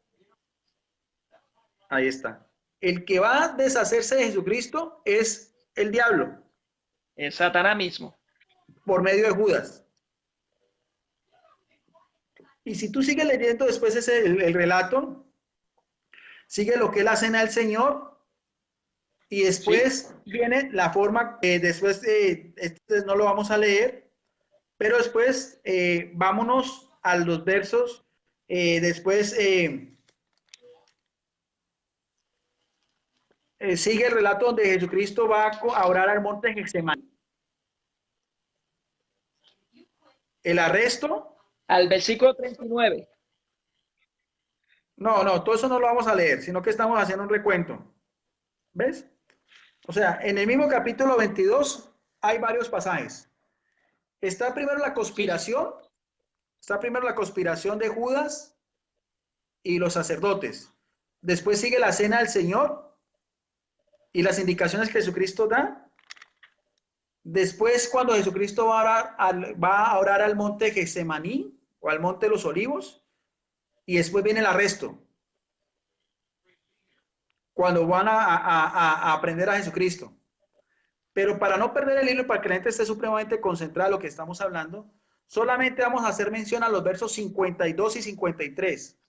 Ahí está. El que va a deshacerse de Jesucristo es el diablo. Es Satanás mismo. Por medio de Judas. Y si tú sigues leyendo después el relato, sigue lo que es la cena del Señor. Y después viene la forma, después, este no lo vamos a leer, pero después vámonos a los versos, después sigue el relato donde Jesucristo va a orar al monte de Getsemaní. El arresto. Al versículo 39. No, todo eso no lo vamos a leer, sino que estamos haciendo un recuento. ¿Ves? O sea, en el mismo capítulo 22 hay varios pasajes. Está primero la conspiración, de Judas y los sacerdotes. Después sigue la cena del Señor y las indicaciones que Jesucristo da. Después, cuando Jesucristo va a orar al monte Getsemaní o al monte de los Olivos, y después viene el arresto. Cuando van a aprender a Jesucristo. Pero para no perder el hilo y para que la gente esté supremamente concentrada en lo que estamos hablando, solamente vamos a hacer mención a los versos 52 y 53.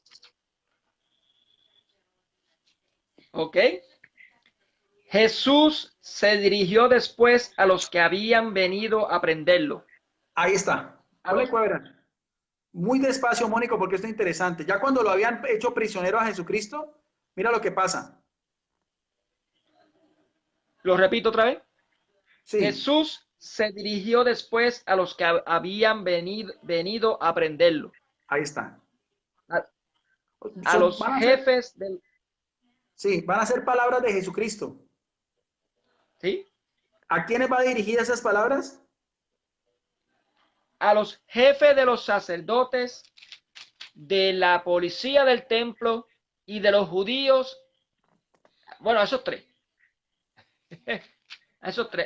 Ok. Jesús se dirigió después a los que habían venido a prenderlo. Ahí está. Ponle cuadra. Muy despacio, Mónico, porque esto es interesante. Ya cuando lo habían hecho prisionero a Jesucristo, mira lo que pasa. ¿Lo repito otra vez? Sí. Jesús se dirigió después a los que habían venido a prenderlo. Ahí está. A los jefes del... Sí, van a ser palabras de Jesucristo. ¿Sí? ¿A quiénes va dirigida esas palabras? A los jefes de los sacerdotes, de la policía del templo y de los judíos, bueno, a esos tres,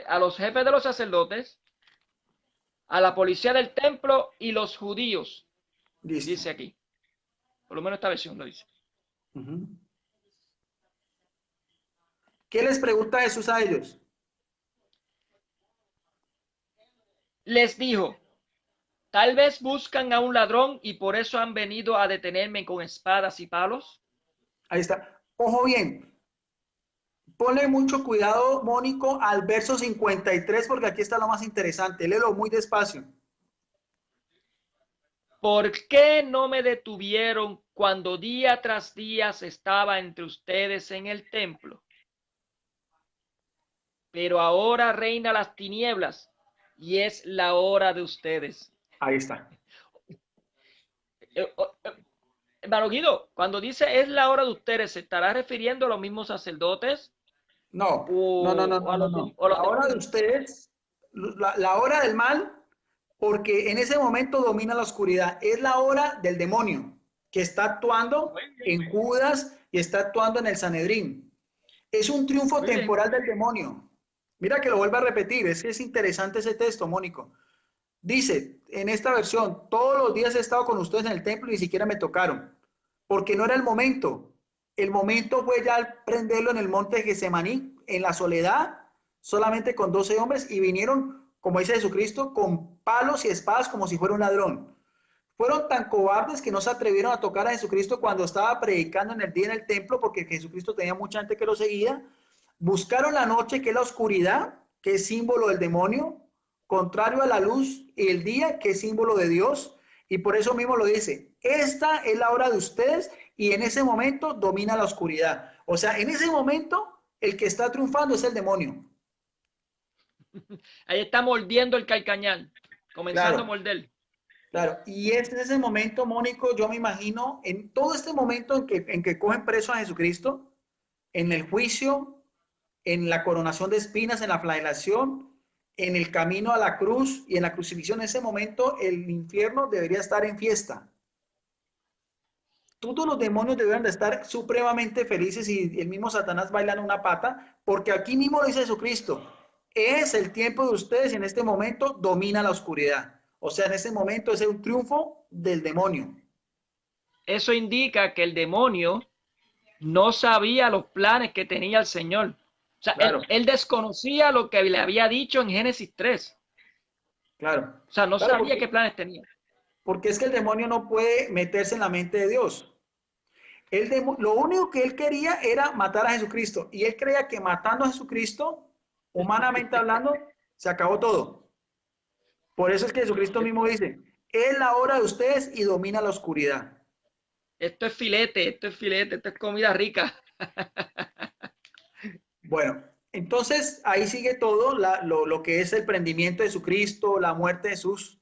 a los jefes de los sacerdotes, a la policía del templo y los judíos, Listo. dice aquí. Por lo menos esta versión lo dice. Ujú. ¿Qué les pregunta Jesús a ellos? Les dijo, tal vez buscan a un ladrón y por eso han venido a detenerme con espadas y palos. Ahí está. Ojo bien. Ponle mucho cuidado, Mónico, al verso 53, porque aquí está lo más interesante. Léelo muy despacio. ¿Por qué no me detuvieron cuando día tras día estaba entre ustedes en el templo? Pero ahora reina las tinieblas y es la hora de ustedes. Ahí está. Hermano Guido, cuando dice es la hora de ustedes, ¿se estará refiriendo a los mismos sacerdotes No, no, no, no, o no, a no, los, no. o a los La hora de demonios? ustedes, la hora del mal, porque en ese momento domina la oscuridad. Es la hora del demonio que está actuando Muy bien, en Judas y está actuando en el Sanedrín. Es un triunfo muy bien. temporal del demonio. Mira que lo vuelvo a repetir, es que es interesante ese texto, Mónico. Dice en esta versión, todos los días he estado con ustedes en el templo y ni siquiera me tocaron, porque no era el momento. El momento fue ya al prenderlo en el monte de Getsemaní, en la soledad, solamente con 12 hombres, y vinieron, como dice Jesucristo, con palos y espadas como si fuera un ladrón. Fueron tan cobardes que no se atrevieron a tocar a Jesucristo cuando estaba predicando en el día en el templo, porque Jesucristo tenía mucha gente que lo seguía. Buscaron la noche, que es la oscuridad, que es símbolo del demonio, contrario a la luz, y el día, que es símbolo de Dios. Y por eso mismo lo dice, esta es la hora de ustedes y en ese momento domina la oscuridad. O sea, en ese momento el que está triunfando es el demonio. Ahí está mordiendo el calcañal, comenzando a Claro, morder. claro. Y es en ese momento, Mónico, yo me imagino, en todo este momento en que cogen preso a Jesucristo, en el juicio, en la coronación de espinas, en la flagelación, en el camino a la cruz y en la crucifixión, en ese momento el infierno debería estar en fiesta. Todos los demonios deberían de estar supremamente felices y el mismo Satanás bailando una pata, porque aquí mismo lo dice Jesucristo, es el tiempo de ustedes y en este momento domina la oscuridad. O sea, en este momento es un triunfo del demonio. Eso indica que el demonio no sabía los planes que tenía el Señor. O sea, Claro, él desconocía lo que le había dicho en Génesis 3. claro, O sea, no claro, sabía qué planes tenía. porque es que el demonio no puede meterse en la mente de Dios. Lo único que él quería era matar a Jesucristo y él creía que matando a Jesucristo, humanamente hablando, se acabó todo. Por eso es que Jesucristo mismo dice, es la hora de ustedes y domina la oscuridad. Esto es filete, esto es comida rica. Bueno, entonces ahí sigue todo lo que es el prendimiento de Jesucristo, la muerte de Jesús.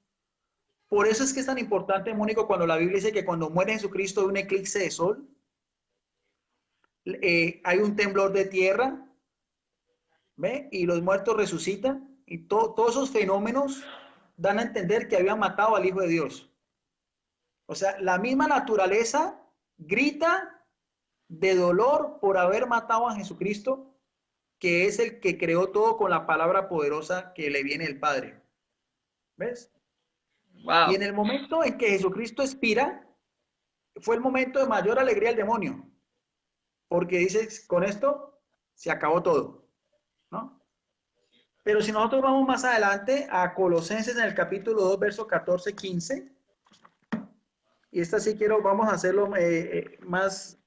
Por eso es que es tan importante, Mónico, cuando la Biblia dice que cuando muere Jesucristo hay un eclipse de sol, hay un temblor de tierra, ¿ve? Y los muertos resucitan y todos esos fenómenos dan a entender que habían matado al Hijo de Dios. O sea, la misma naturaleza grita de dolor por haber matado a Jesucristo, que es el que creó todo con la palabra poderosa que le viene del Padre. ¿Ves? Y en Wow. el momento en que Jesucristo expira, fue el momento de mayor alegría del demonio, porque dice, con esto se acabó todo, ¿no? Pero si nosotros vamos más adelante a Colosenses en el capítulo 2, verso 14, 15, y esta sí quiero, vamos a hacerlo más,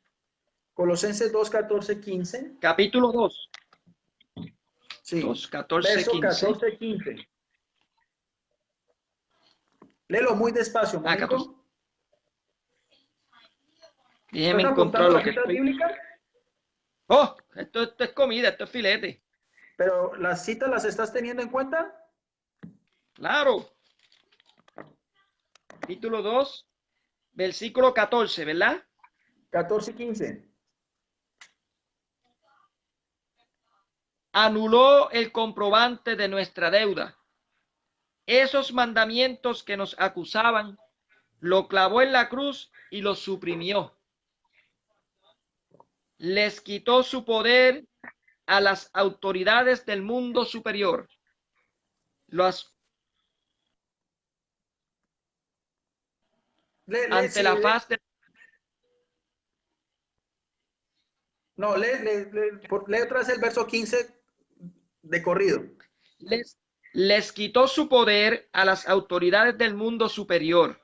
Colosenses 2, 14, 15, Capítulo 2, sí, 2, 14, verso 15. 14, 15. Léelo muy despacio, Ah, 14. Mónico. Déjeme ¿Estás encontrar apuntando lo las que citas estoy. bíblicas? Oh, esto es comida, esto es filete. Pero las citas las estás teniendo en cuenta. Claro. Capítulo 2, versículo 14, ¿verdad? 14 y 15. Anuló el comprobante de nuestra deuda. Esos mandamientos que nos acusaban, lo clavó en la cruz y los suprimió. les quitó su poder a las autoridades del mundo superior. Ante Sí, la faz de... no, lee otra vez el verso 15 de corrido. Les quitó su poder a las autoridades del mundo superior,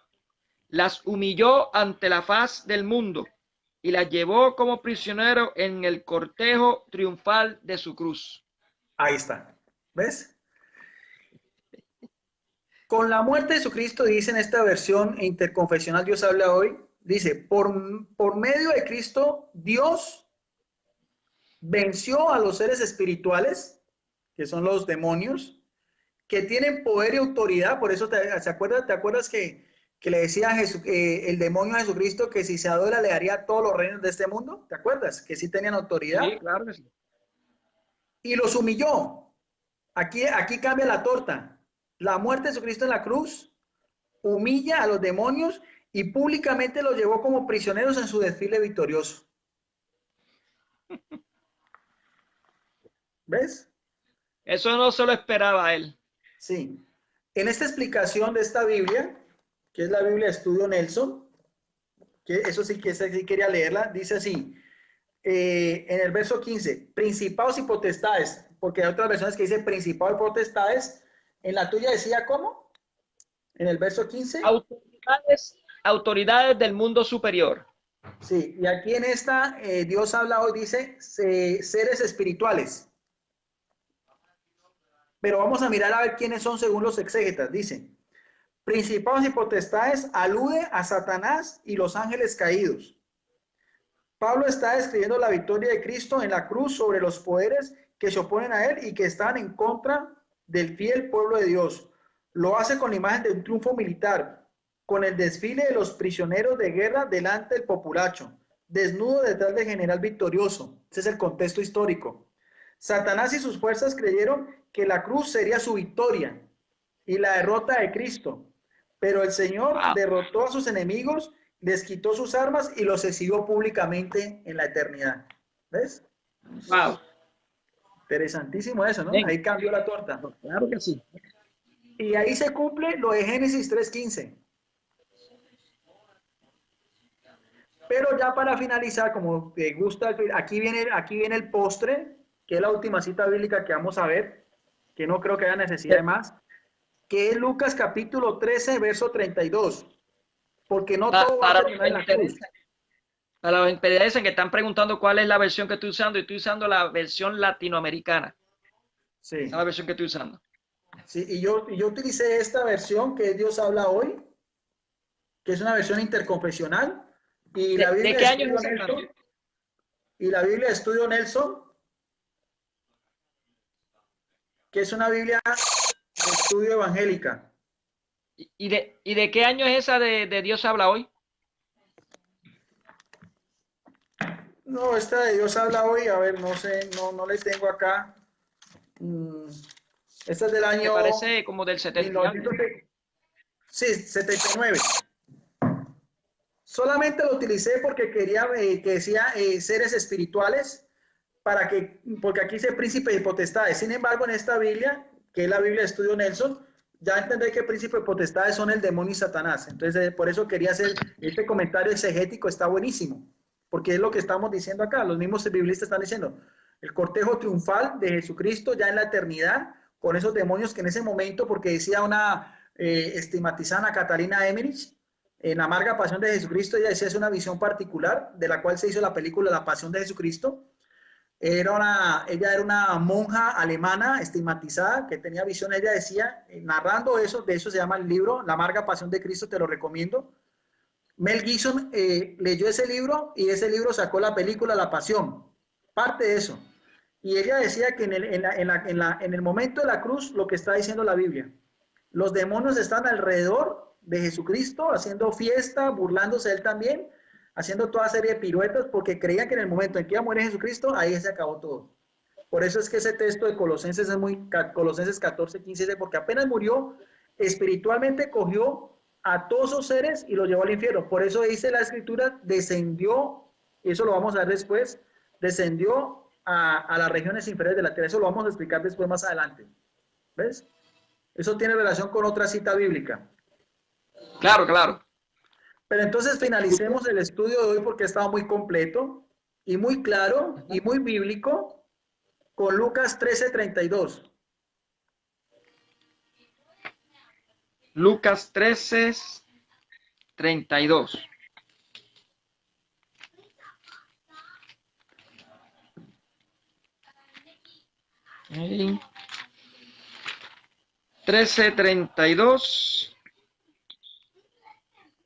las humilló ante la faz del mundo y las llevó como prisionero en el cortejo triunfal de su cruz. Ahí está. ¿Ves? Con la muerte de Jesucristo, dice en esta versión interconfesional Dios habla hoy, dice, por medio de Cristo, Dios venció a los seres espirituales, que son los demonios, que tienen poder y autoridad. Por eso, ¿te acuerdas que le decía a el demonio a Jesucristo que si se adora le daría todos los reinos de este mundo? ¿Te acuerdas? Que sí tenían autoridad. Sí, claro que sí. Y los humilló. Aquí cambia la torta. La muerte de Jesucristo en la cruz humilla a los demonios y públicamente los llevó como prisioneros en su desfile victorioso. ¿Ves? Eso no se lo esperaba él. Sí. En esta explicación de esta Biblia, que es la Biblia de Estudio Nelson, que eso sí que sí quería leerla, dice así, en el verso 15, principados y potestades, porque hay otras versiones que dicen principados y potestades. En la tuya decía ¿cómo? En el verso 15. Autoridades del mundo superior. Sí, y aquí en esta, Dios habla hoy, dice seres espirituales. Pero vamos a mirar a ver quiénes son según los exégetas. Dice, principados y potestades alude a Satanás y los ángeles caídos. Pablo está describiendo la victoria de Cristo en la cruz sobre los poderes que se oponen a él y que están en contra del fiel pueblo de Dios. Lo hace con la imagen de un triunfo militar, con el desfile de los prisioneros de guerra delante del populacho, desnudo detrás del general victorioso. Ese es el contexto histórico. Satanás y sus fuerzas creyeron que la cruz sería su victoria y la derrota de Cristo, pero el Señor derrotó a sus enemigos, les quitó sus armas y los exhibió públicamente en la eternidad. ¿Ves? Wow. Interesantísimo eso, ¿no? Bien. Ahí cambió la torta. Claro que sí. Y ahí se cumple lo de Génesis 3:15. Pero ya para finalizar, como te gusta, aquí viene el postre, que es la última cita bíblica que vamos a ver, que no creo que haya necesidad de más, que es Lucas capítulo 13, verso 32. Porque no todo va a terminar en la cruz. Para los intereses que están preguntando cuál es la versión que estoy usando, y estoy usando la versión latinoamericana. Sí. Esa es la versión que estoy usando. Sí, y yo utilicé esta versión que Dios habla hoy, que es una versión interconfesional. Y la Biblia ¿De qué año es esa? Y la Biblia de Estudio Nelson, que es una Biblia de estudio evangélica. ¿Y de qué año es esa de Dios habla hoy? No, esta de Dios habla hoy, a ver, no sé, no le tengo acá. Esta es del año... Me parece como del 70. Sí, 79. Solamente lo utilicé porque quería que decía seres espirituales, porque aquí dice príncipes y potestades. Sin embargo, en esta Biblia, que es la Biblia de Estudio Nelson, ya entendé que príncipes y potestades son el demonio y Satanás. Entonces, por eso quería hacer este comentario exegético, está buenísimo, porque es lo que estamos diciendo acá. Los mismos biblistas están diciendo, el cortejo triunfal de Jesucristo ya en la eternidad, con esos demonios que en ese momento, porque decía una estigmatizada Catalina Emmerich, en Amarga Pasión de Jesucristo, ella decía es una visión particular de la cual se hizo la película La Pasión de Jesucristo. Ella era una monja alemana estigmatizada que tenía visión. Ella decía, narrando eso, de eso se llama el libro, La Amarga Pasión de Cristo, te lo recomiendo. Mel Gibson leyó ese libro y ese libro sacó la película La Pasión, parte de eso. Y ella decía que en el momento de la cruz, lo que está diciendo la Biblia, los demonios están alrededor de Jesucristo, haciendo fiesta, burlándose de él también, haciendo toda serie de piruetas, porque creían que en el momento en que iba a morir Jesucristo, ahí se acabó todo. Por eso es que ese texto de Colosenses es muy, Colosenses 14:15, porque apenas murió, espiritualmente cogió a todos esos seres y los llevó al infierno. Por eso dice la escritura, descendió, y eso lo vamos a ver después, descendió a las regiones inferiores de la tierra. Eso lo vamos a explicar después más adelante. ¿Ves? Eso tiene relación con otra cita bíblica. Claro, claro. Pero entonces finalicemos el estudio de hoy porque ha estado muy completo y muy claro y muy bíblico con Lucas 13:32. Lucas 13:32. Okay. 13:32.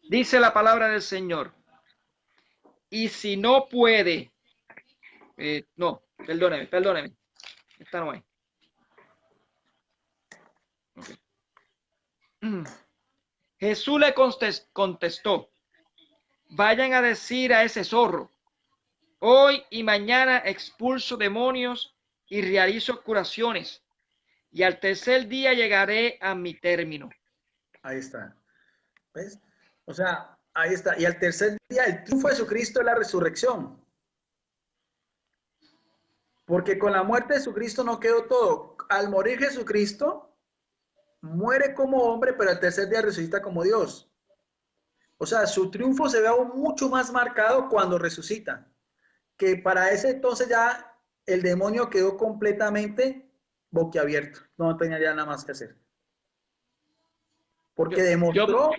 Dice la palabra del Señor. Y si no puede, no, perdóneme. Esta no es. Okay. Jesús le contestó, vayan a decir a ese zorro, hoy y mañana expulso demonios y realizo curaciones, y al tercer día llegaré a mi término. Ahí está. ¿Ves? O sea, ahí está. Y al tercer día, el triunfo de Jesucristo es la resurrección. Porque con la muerte de Jesucristo no quedó todo. Al morir Jesucristo, muere como hombre, pero al tercer día resucita como Dios. O sea, su triunfo se ve aún mucho más marcado cuando resucita. Que para ese entonces ya el demonio quedó completamente boquiabierto. No tenía ya nada más que hacer. Porque demostró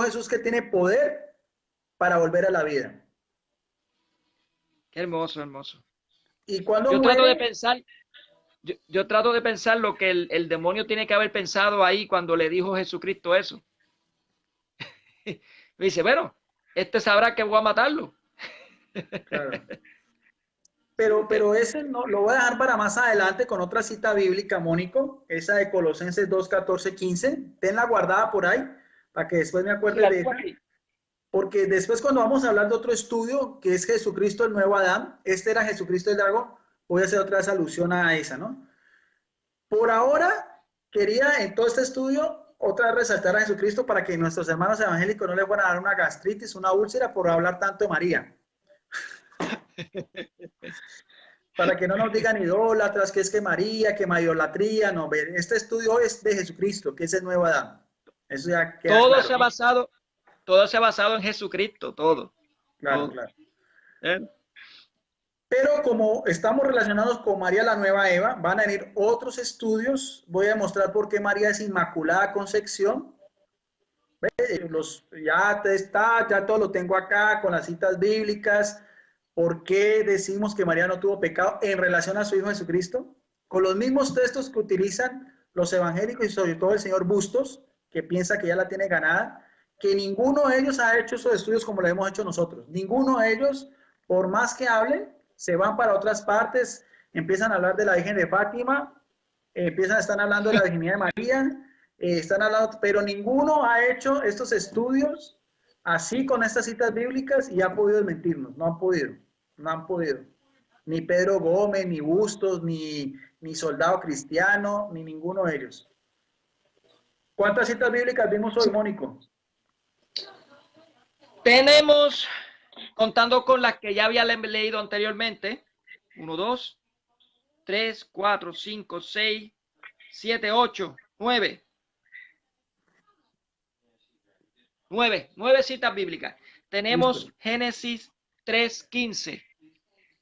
Jesús que tiene poder para volver a la vida. Qué hermoso, hermoso. Y cuando yo muere, trato de pensar, yo trato de pensar lo que el demonio tiene que haber pensado ahí cuando le dijo Jesucristo eso. Me dice, bueno, este sabrá que voy a matarlo. claro. Pero ese no, lo voy a dejar para más adelante con otra cita bíblica, Mónico, esa de Colosenses 2, 14, 15. Tenla guardada por ahí para que después me acuerde de esa. Porque después cuando vamos a hablar de otro estudio, que es Jesucristo el nuevo Adán, este era Jesucristo el dragón, voy a hacer otra vez alusión a esa, ¿no? Por ahora, quería en todo este estudio otra vez resaltar a Jesucristo para que nuestros hermanos evangélicos no les fueran a dar una gastritis, una úlcera por hablar tanto de María. Para que no nos digan idólatras, que es que María, que mayolatría, no, este estudio es de Jesucristo, que es el nuevo Adán. Eso ya queda todo claro. se ha basado en Jesucristo, todo. Claro, todo. claro. Pero como estamos relacionados con María la nueva Eva, van a venir otros estudios. Voy a demostrar por qué María es Inmaculada Concepción. Ya está, ya todo lo tengo acá con las citas bíblicas. ¿Por qué decimos que María no tuvo pecado en relación a su Hijo Jesucristo? Con los mismos textos que utilizan los evangélicos y sobre todo el señor Bustos, que piensa que ya la tiene ganada, que ninguno de ellos ha hecho esos estudios como lo hemos hecho nosotros. Ninguno de ellos, por más que hablen, se van para otras partes, empiezan a hablar de la Virgen de Fátima, están hablando de la virginidad de María, están hablando, pero ninguno ha hecho estos estudios así con estas citas bíblicas y ha podido desmentirnos, no han podido. Ni Pedro Gómez, ni Bustos, ni Soldado Cristiano, ni ninguno de ellos. ¿Cuántas citas bíblicas vimos hoy, Mónico? Tenemos, contando con las que ya había leído anteriormente, 1, 2, 3, 4, 5, 6, 7, 8, 9. 9 citas bíblicas. Tenemos Listo. Génesis 3:15,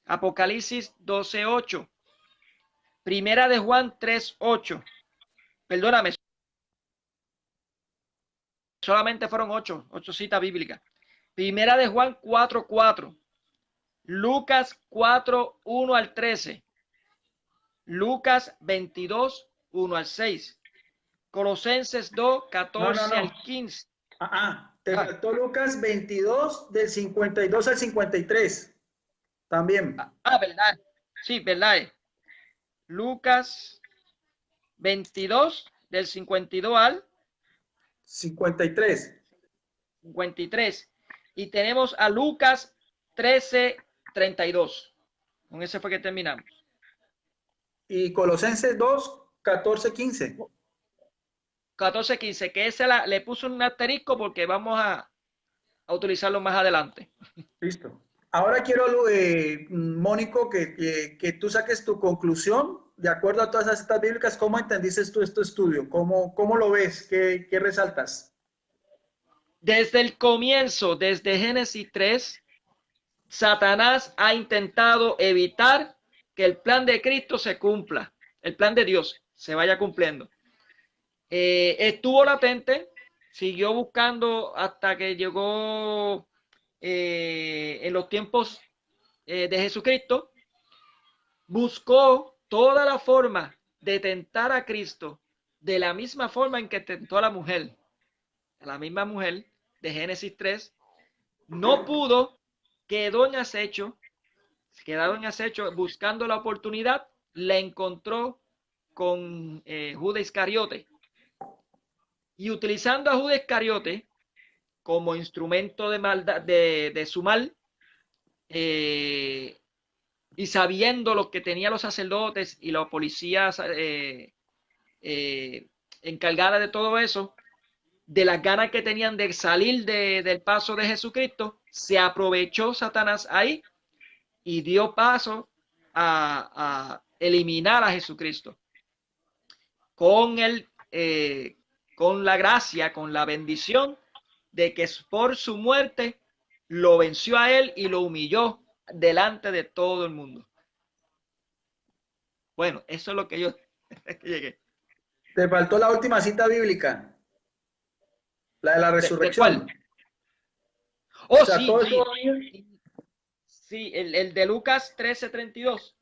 Apocalipsis 12:8, Primera de Juan 3:8. Perdóname, solamente fueron 8 citas bíblicas. Primera de Juan 4:4, Lucas 4:1 al 13, Lucas 22:1 al 6, Colosenses 2:14 al 15. Te faltó Lucas 22 del 52 al 53. También. Verdad. Sí, verdad. Lucas 22 del 52 al 53. 53. Y tenemos a Lucas 13:32. Con ese fue que terminamos. Y Colosenses 2, 14, 15. 14:15, que ese le puso un asterisco porque vamos a a utilizarlo más adelante. Listo. Ahora quiero, Mónico, que tú saques tu conclusión de acuerdo a todas estas bíblicas. ¿Cómo entendiste tú este estudio? ¿Cómo lo ves? ¿Qué resaltas? Desde el comienzo, desde Génesis 3, Satanás ha intentado evitar que el plan de Cristo se cumpla, el plan de Dios se vaya cumpliendo. Estuvo latente, siguió buscando hasta que llegó en los tiempos de Jesucristo, buscó toda la forma de tentar a Cristo de la misma forma en que tentó a la misma mujer de Génesis 3, no pudo, quedó en acecho, buscando la oportunidad, la encontró con Judas Iscariote, y utilizando a Judas Iscariote como instrumento de maldad, de su mal, y sabiendo lo que tenían los sacerdotes y la policía encargada de todo eso, de las ganas que tenían de salir del paso de Jesucristo, se aprovechó Satanás ahí y dio paso a eliminar a Jesucristo con con la gracia, con la bendición de que por su muerte lo venció a él y lo humilló delante de todo el mundo. Bueno, eso es lo que yo llegué. Te faltó la última cita bíblica, la de la ¿De cuál? resurrección. Oh, O sea, sí, todo sí. eso. Sí, el de Lucas 13:32,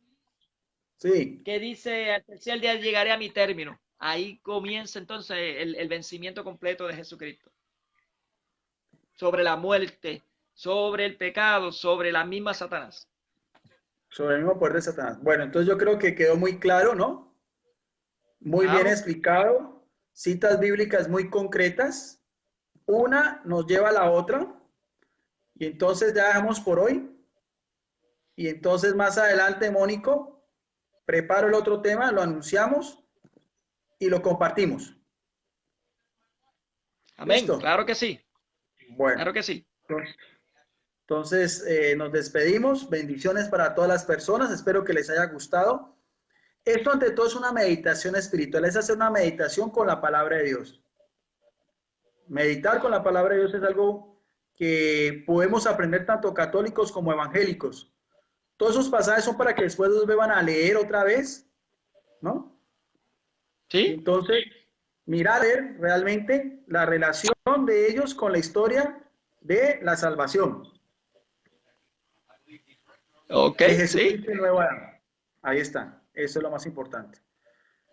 Sí, que dice, al tercer día llegaré a mi término. Ahí comienza entonces el vencimiento completo de Jesucristo. Sobre la muerte, sobre el pecado, sobre la misma Satanás. sobre el mismo poder de Satanás. Bueno, entonces yo creo que quedó muy claro, ¿no? Muy bien Claro. explicado, citas bíblicas muy concretas. Una nos lleva a la otra y entonces ya dejamos por hoy. Y entonces más adelante, Mónico, preparo el otro tema, lo anunciamos y lo compartimos. Amén. ¿Listo? Claro que sí. Bueno, Claro que sí. entonces nos despedimos. Bendiciones para todas las personas. Espero que les haya gustado. Esto ante todo es una meditación espiritual, es hacer una meditación con la palabra de Dios. Meditar con la palabra de Dios es algo que podemos aprender tanto católicos como evangélicos. Todos esos pasajes son para que después los beban a leer otra vez, ¿no? Y ¿Sí? entonces mirar realmente la relación de ellos con la historia de la salvación Ok, de sí. Jesucristo y Nuevo Adán. Ahí está, eso es lo más importante.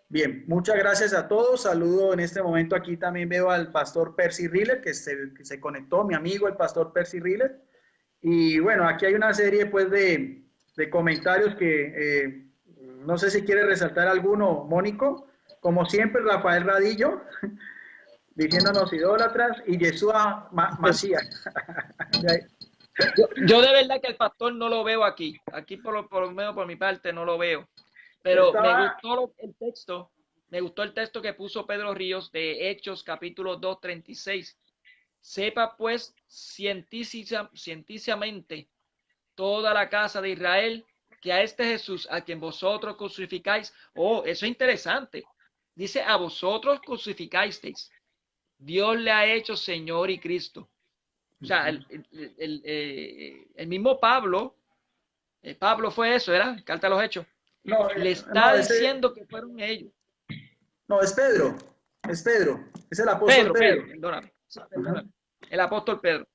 Bien, muchas gracias a todos. Saludo en este momento aquí también veo al pastor Percy Riller que se conectó, mi amigo el pastor Percy Riller. Y bueno, aquí hay una serie pues de comentarios que no sé si quiere resaltar alguno, Mónico. Como siempre, Rafael Radillo diciéndonos idólatras y Yeshua Masías. Yo de verdad que el pastor no lo veo aquí. Aquí por lo menos por mi parte no lo veo. Pero me Estaba, gustó el texto. Me gustó el texto que puso Pedro Ríos de Hechos capítulo 2:36. Sepa pues científicamente toda la casa de Israel que a este Jesús a quien vosotros crucificáis. Oh, eso es interesante. Dice, a vosotros crucificasteis. Dios le ha hecho Señor y Cristo. O sea, el mismo Pablo, Pablo fue eso, ¿era? Carta a los Hechos. no, Le está no, diciendo que fueron ellos. no, es Pedro, es el apóstol Pedro, Pedro. perdóname. Sí, Ajá. perdóname. El apóstol Pedro.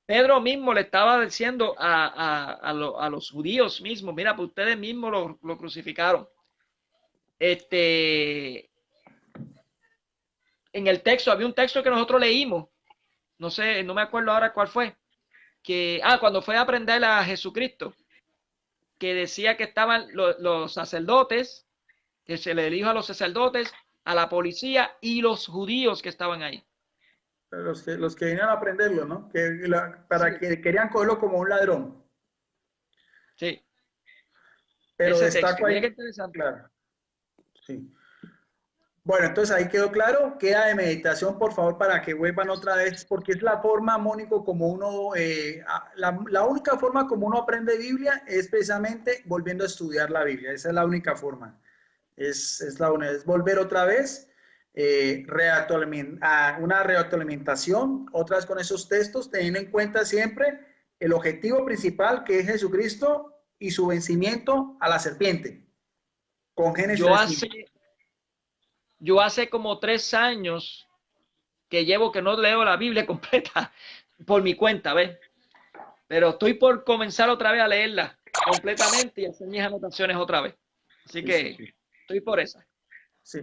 Pedro mismo le estaba diciendo a los judíos mismos, mira, pues ustedes mismos lo crucificaron. En el texto, había un texto que nosotros leímos, no sé, no me acuerdo ahora cuál fue, cuando fue a aprender a Jesucristo, que decía que estaban los sacerdotes, que se le dijo a los sacerdotes, a la policía y los judíos que estaban ahí. Los que vinieron a aprenderlo, ¿no? Para Sí, que querían cogerlo como un ladrón. sí, Pero ese texto. destaco Mira qué ahí, interesante. claro, sí. Bueno, entonces ahí quedó claro. Queda de meditación, por favor, para que vuelvan otra vez, porque es la forma, Mónico, como uno, la única forma como uno aprende Biblia es precisamente volviendo a estudiar la Biblia. Esa es la única forma. Es volver otra vez, una retroalimentación, otra vez con esos textos, teniendo en cuenta siempre el objetivo principal que es Jesucristo y su vencimiento a la serpiente, con Génesis Yo 3:15. hace, yo hace como 3 años que llevo que no leo la Biblia completa por mi cuenta, ¿ves? Pero estoy por comenzar otra vez a leerla completamente y hacer mis anotaciones otra vez. Así Sí, sí, que sí. estoy por esa. Sí.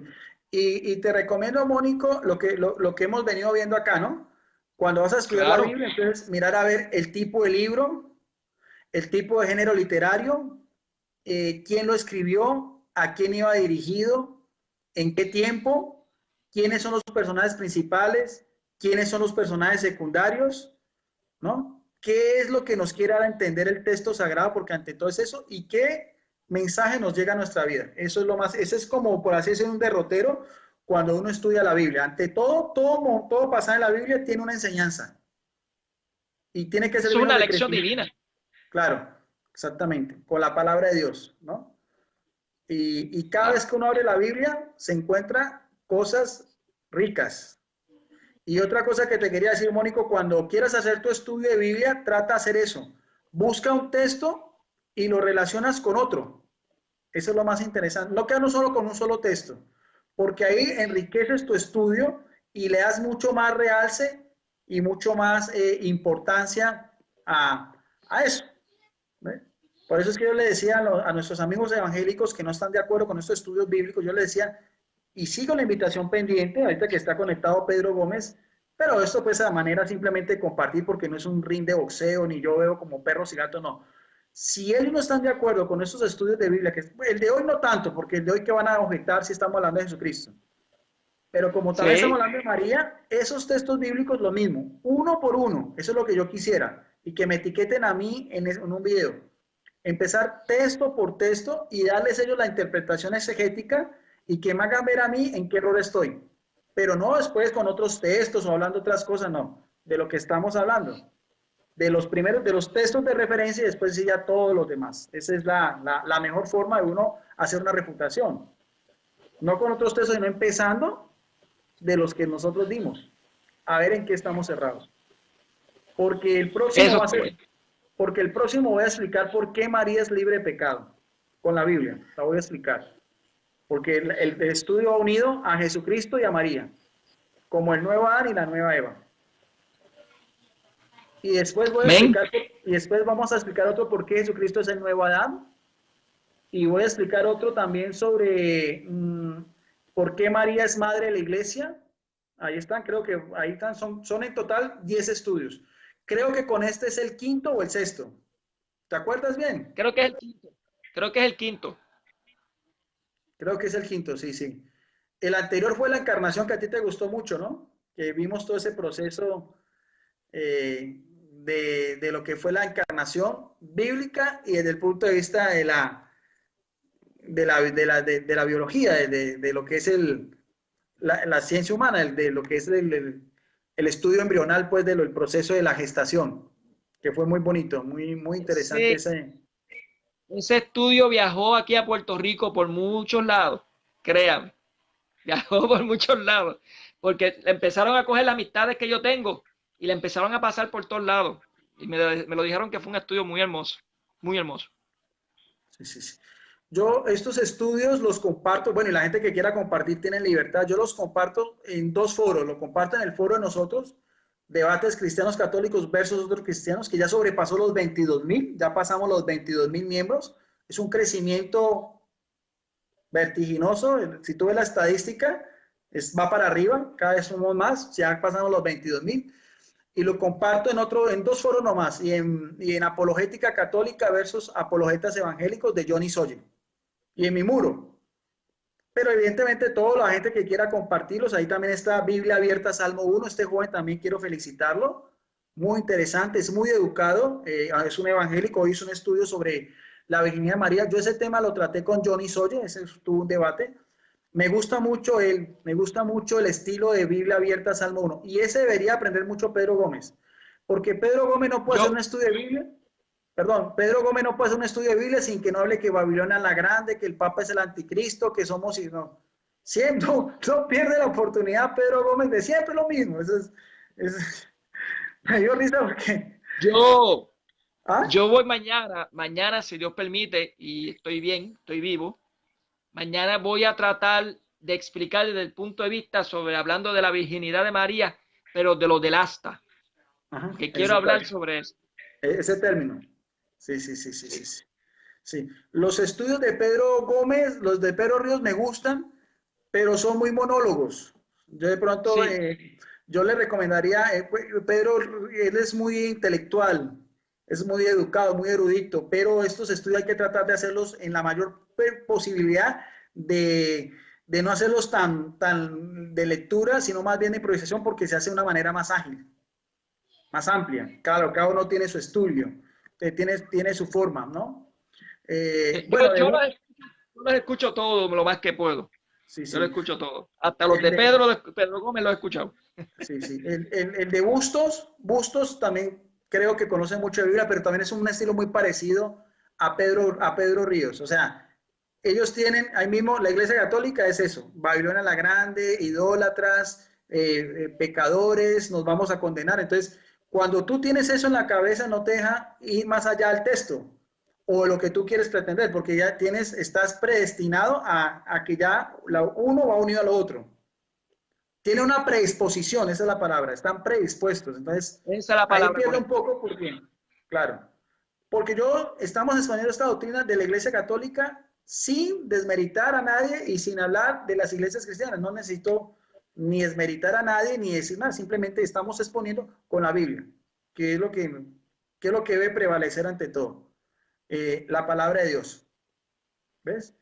Y te recomiendo, Mónico, lo que hemos venido viendo acá, ¿no? Cuando vas a estudiar la Claro. Biblia, entonces mirar a ver el tipo de libro, el tipo de género literario, quién lo escribió, a quién iba dirigido, en qué tiempo, quiénes son los personajes principales, quiénes son los personajes secundarios, ¿no? ¿Qué es lo que nos quiere dar a entender el texto sagrado? Porque ante todo es eso, y qué mensaje nos llega a nuestra vida. Eso es lo más, ese es como, por así decirlo, un derrotero cuando uno estudia la Biblia. Ante todo, todo pasado en la Biblia tiene una enseñanza y tiene que Eso es servirnos una de lección crecimiento. divina. Claro, exactamente, con la palabra de Dios, ¿no? Y cada Claro. vez que uno abre la Biblia, se encuentra cosas ricas. Y otra cosa que te quería decir, Mónico, cuando quieras hacer tu estudio de Biblia, trata de hacer eso. Busca un texto y lo relacionas con otro. Eso es lo más interesante. No quedarnos solo con un solo texto, porque ahí enriqueces tu estudio y le das mucho más realce y mucho más importancia a eso. ¿Ve? Por eso es que yo le decía a nuestros amigos evangélicos que no están de acuerdo con estos estudios bíblicos, yo les decía, y sigo la invitación pendiente, ahorita que está conectado Pedro Gómez, pero esto pues a manera simplemente de compartir porque no es un ring de boxeo, ni yo veo como perros y gatos, no. Si ellos no están de acuerdo con estos estudios de Biblia, que el de hoy no tanto, porque el de hoy que van a objetar si estamos hablando de Jesucristo, pero como también estamos Sí. hablando de María, esos textos bíblicos lo mismo, uno por uno, eso es lo que yo quisiera, y que me etiqueten a mí en un video. Empezar texto por texto y darles ellos la interpretación exegética y que me hagan ver a mí en qué error estoy. Pero no después con otros textos o hablando otras cosas, no, de lo que estamos hablando. De los primeros, de los textos de referencia y después sí ya todos los demás. Esa es la mejor forma de uno hacer una refutación. No con otros textos, sino empezando de los que nosotros dimos, a ver en qué estamos cerrados. Porque el próximo Eso va a está ser, bueno. porque el próximo voy a explicar por qué María es libre de pecado con la Biblia. La voy a explicar. Porque el estudio ha unido a Jesucristo y a María, como el nuevo Adán y la nueva Eva. Y después voy a Amén. explicar, y después vamos a explicar otro por qué Jesucristo es el nuevo Adán. Y voy a explicar otro también sobre por qué María es madre de la iglesia. Ahí están, creo que ahí están, son en total 10 estudios. Creo que con este es el quinto o el sexto. ¿Te acuerdas bien? Creo que es el quinto. Creo que es el quinto. Creo que es el quinto, sí, sí. El anterior fue la encarnación que a ti te gustó mucho, ¿no? Que vimos todo ese proceso de lo que fue la encarnación bíblica y desde el punto de vista de la biología, de lo que es la ciencia humana, de lo que es el estudio embrional, pues, del proceso de la gestación, que fue muy bonito, muy interesante Ese, ese. ese estudio viajó aquí a Puerto Rico por muchos lados. Créame. Viajó por muchos lados. Porque empezaron a coger las amistades que yo tengo y le empezaron a pasar por todos lados. Y me lo dijeron que fue un estudio muy hermoso. Muy hermoso. Sí, sí, sí. Yo estos estudios los comparto, bueno, y la gente que quiera compartir tiene libertad. Yo los comparto en dos foros. Lo comparto en el foro de nosotros, Debates Cristianos Católicos versus otros cristianos, que ya sobrepasó los 22,000, ya pasamos los 22,000 miembros. Es un crecimiento vertiginoso. Si tú ves la estadística, va para arriba, cada vez somos más, ya pasamos los 22,000. Y lo comparto en dos foros nomás, y en Apologética Católica versus Apologetas Evangélicos de Johnny Sawyer, y en mi muro. Pero evidentemente toda la gente que quiera compartirlos, ahí también está Biblia Abierta, Salmo 1. Este joven también quiero felicitarlo, muy interesante, es muy educado, es un evangélico, hizo un estudio sobre la virginidad de María. Yo ese tema lo traté con Johnny Sawyer, ese tuvo un debate, me gusta mucho el estilo de Biblia abierta Salmo 1. Y ese debería aprender mucho Pedro Gómez. Porque Pedro Gómez no puede hacer Yo, un estudio de Biblia. Perdón, Pedro Gómez no puede hacer un estudio de Biblia sin que no hable que Babilonia es la grande, que el Papa es el anticristo, que somos y no. Siempre no pierde la oportunidad Pedro Gómez de siempre lo mismo. Me dio risa porque. yo, ¿Ah? yo voy mañana, si Dios permite, y estoy bien, estoy vivo, mañana voy a tratar de explicar desde el punto de vista sobre, hablando de la virginidad de María, pero de lo del asta, Ajá, que quiero hablar sobre eso. ese término. Sí, sí, sí, sí, sí, Sí. sí. Sí. Los estudios de Pedro Gómez, los de Pedro Ríos me gustan, pero son muy monólogos. Yo de pronto, Sí, yo le recomendaría, Pedro, él es muy intelectual, es muy educado, muy erudito, pero estos estudios hay que tratar de hacerlos en la mayor posibilidad de no hacerlos tan de lectura, sino más bien de improvisación, porque se hace de una manera más ágil, más amplia. Claro, cada uno tiene su estudio, tiene su forma, ¿no? yo, Bueno, yo, los, yo los escucho todos lo más que puedo. sí, Yo los sí. escucho todos. Hasta los El de de, Pedro Gómez los he escuchado. sí, sí. El de Bustos también creo que conoce mucho de Biblia, pero también es un estilo muy parecido a Pedro Ríos. O sea, ellos tienen, ahí mismo, la Iglesia Católica es eso, Babilonia la Grande, idólatras, pecadores, nos vamos a condenar. Entonces, cuando tú tienes eso en la cabeza, no te deja ir más allá del texto o lo que tú quieres pretender, porque ya estás predestinado a que ya uno va unido a lo otro. Tiene una predisposición, esa es la palabra, están predispuestos. Entonces, Esa es la ahí palabra pierde un correcta. poco porque, claro, porque estamos exponiendo esta doctrina de la Iglesia Católica sin desmeritar a nadie y sin hablar de las iglesias cristianas. No necesito ni desmeritar a nadie ni decir nada, simplemente estamos exponiendo con la Biblia, que es que es lo que debe prevalecer ante todo. La palabra de Dios. ¿Ves?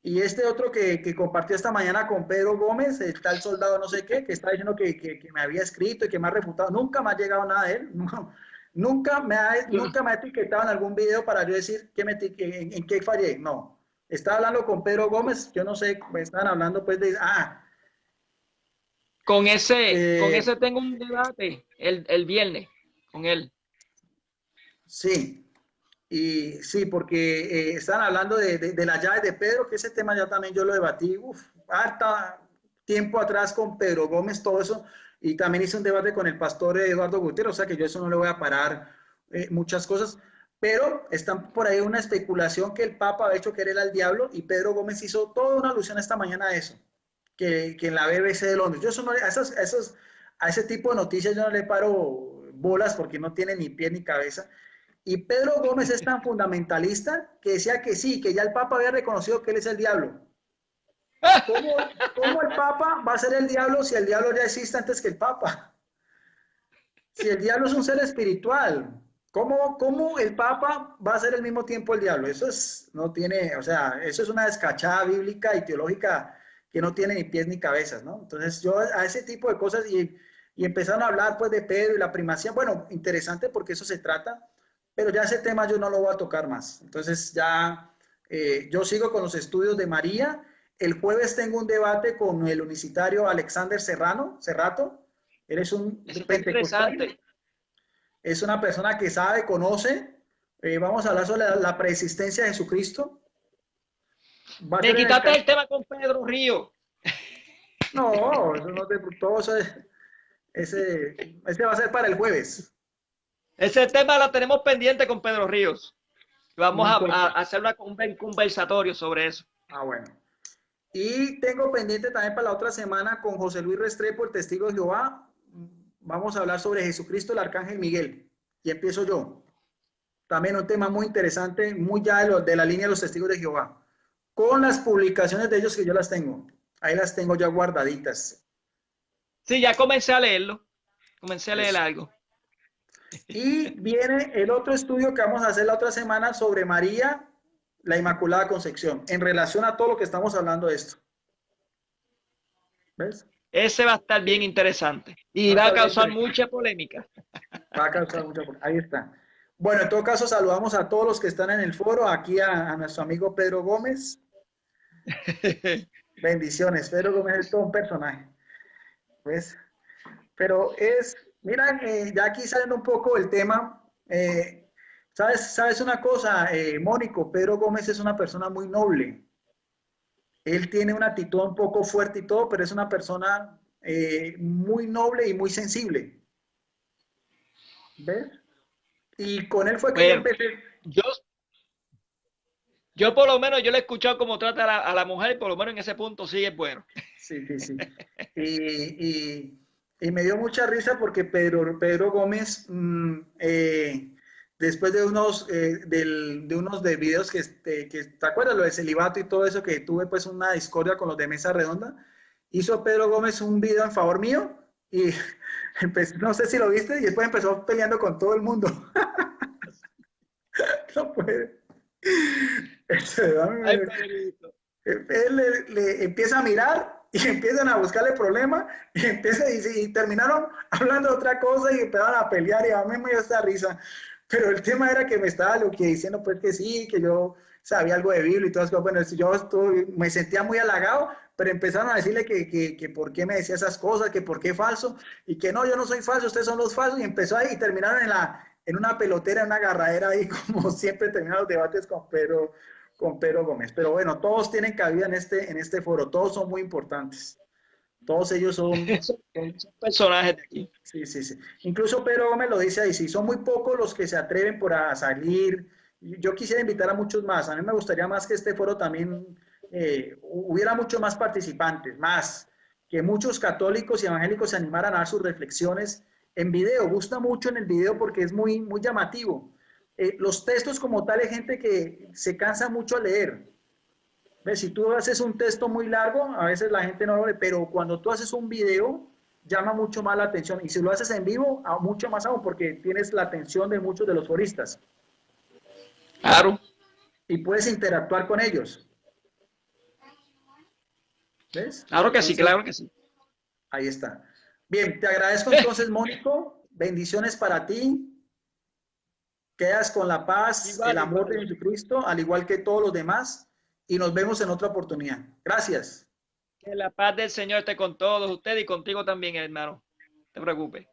Y este otro que compartió esta mañana con Pedro Gómez, el tal soldado no sé qué, que está diciendo que me había escrito y que me ha refutado, nunca me ha llegado nada de él, no, nunca me ha etiquetado en algún video para yo decir en qué fallé, no. Estaba hablando con Pedro Gómez, yo no sé, me estaban hablando pues de, Con eh, ese tengo un debate el viernes con él. sí, y sí, porque estaban hablando de las llaves de Pedro, que ese tema ya también yo lo debatí, harta tiempo atrás con Pedro Gómez, todo eso, y también hice un debate con el pastor Eduardo Gutiérrez, o sea que yo eso no le voy a parar muchas cosas, pero están por ahí una especulación que el Papa ha hecho querer al diablo, y Pedro Gómez hizo toda una alusión esta mañana a eso, que en la BBC de Londres, yo eso no, a ese tipo de noticias yo no le paro bolas porque no tiene ni pie ni cabeza. Y Pedro Gómez es tan fundamentalista que decía que sí, que ya el Papa había reconocido que él es el diablo. ¿Cómo el Papa va a ser el diablo si el diablo ya existe antes que el Papa? Si el diablo es un ser espiritual, ¿cómo el Papa va a ser al mismo tiempo el diablo? No tiene, o sea, eso es una descachada bíblica y teológica que no tiene ni pies ni cabezas, ¿no? Entonces yo a ese tipo de cosas y empezaron a hablar pues de Pedro y la primacía, bueno, interesante porque eso se trata, pero ya ese tema yo no lo voy a tocar más. Entonces ya yo sigo con los estudios de María. El jueves tengo un debate con el unicitario Alexander Serrato. Él es un Eso está pentecostal, interesante. es una persona que sabe, conoce. Vamos a hablar sobre la preexistencia de Jesucristo. Va a Me ser en el quitaste canal. el tema con Pedro Río. No, eso no te, todo eso ese va a ser para el jueves. Ese tema lo tenemos pendiente con Pedro Ríos. No Vamos a importa. hacer un conversatorio sobre eso. Bueno. Y tengo pendiente también para la otra semana con José Luis Restrepo, el testigo de Jehová. Vamos a hablar sobre Jesucristo, el Arcángel Miguel. Y empiezo yo. También un tema muy interesante, muy ya de la línea de los testigos de Jehová. Con las publicaciones de ellos que yo las tengo. Ahí las tengo ya guardaditas. Sí, ya comencé a leerlo. Comencé a leer Eso. algo. Y viene el otro estudio que vamos a hacer la otra semana sobre María, la Inmaculada Concepción, en relación a todo lo que estamos hablando de esto. ¿Ves? Ese va a estar bien interesante y Va a va a estar bien causar interesante. mucha polémica. Va a causar mucha. Ahí está. Bueno, en todo caso, saludamos a todos los que están en el foro, aquí a nuestro amigo Pedro Gómez. Bendiciones. Pedro Gómez es todo un personaje. Pues, pero mira, ya aquí saliendo un poco del tema, ¿sabes una cosa, Mónico? Pedro Gómez es una persona muy noble. Él tiene una actitud un poco fuerte y todo, pero es una persona muy noble y muy sensible. ¿Ves? Y con él fue que yo Bueno, empecé. yo, yo por lo menos, yo le he escuchado cómo trata a la mujer, y por lo menos en ese punto sí es bueno. Sí, sí, sí. Y me dio mucha risa porque Pedro Gómez, después de unos de videos que, ¿te acuerdas? Lo de celibato y todo eso, que tuve pues una discordia con los de Mesa Redonda, hizo Pedro Gómez un video en favor mío y no sé si lo viste, y después empezó peleando con todo el mundo. No puede. Ay, Pedrito. Él le empieza a mirar y empiezan a buscarle problemas y terminaron hablando de otra cosa y empezaron a pelear y a mí me dio esta risa. Pero el tema era que me estaba lo que diciendo pues que sí, que yo sabía algo de Biblia y todas cosas. Bueno, me sentía muy halagado, pero empezaron a decirle que por qué me decía esas cosas, que por qué falso y que no, yo no soy falso, ustedes son los falsos y empezó ahí y terminaron en una pelotera, en una agarradera ahí como siempre terminan los debates con Pedro Gómez. Pero bueno, todos tienen cabida en este foro, todos son muy importantes. Todos ellos Son personajes de aquí. sí, sí, sí. Incluso Pedro Gómez lo dice ahí, sí, son muy pocos los que se atreven por a salir. Yo quisiera invitar a muchos más. A mí me gustaría más que este foro también hubiera mucho más participantes, más que muchos católicos y evangélicos se animaran a dar sus reflexiones en video. Gusta mucho en el video porque es muy, muy llamativo. Los textos como tal hay gente que se cansa mucho a leer. ¿Ves? Si tú haces un texto muy largo, a veces la gente no lo ve, pero cuando tú haces un video, llama mucho más la atención. Y si lo haces en vivo, mucho más aún, porque tienes la atención de muchos de los foristas Claro. y puedes interactuar con ellos. ¿Ves? Claro que sí, Entonces, claro que sí. ahí está. Bien, te agradezco entonces, Mónico. Bendiciones para ti. Quedas con la paz, el Igual, amor igual. de Jesucristo, al igual que todos los demás. Y nos vemos en otra oportunidad. Gracias. Que la paz del Señor esté con todos ustedes y contigo también, hermano. No te preocupes.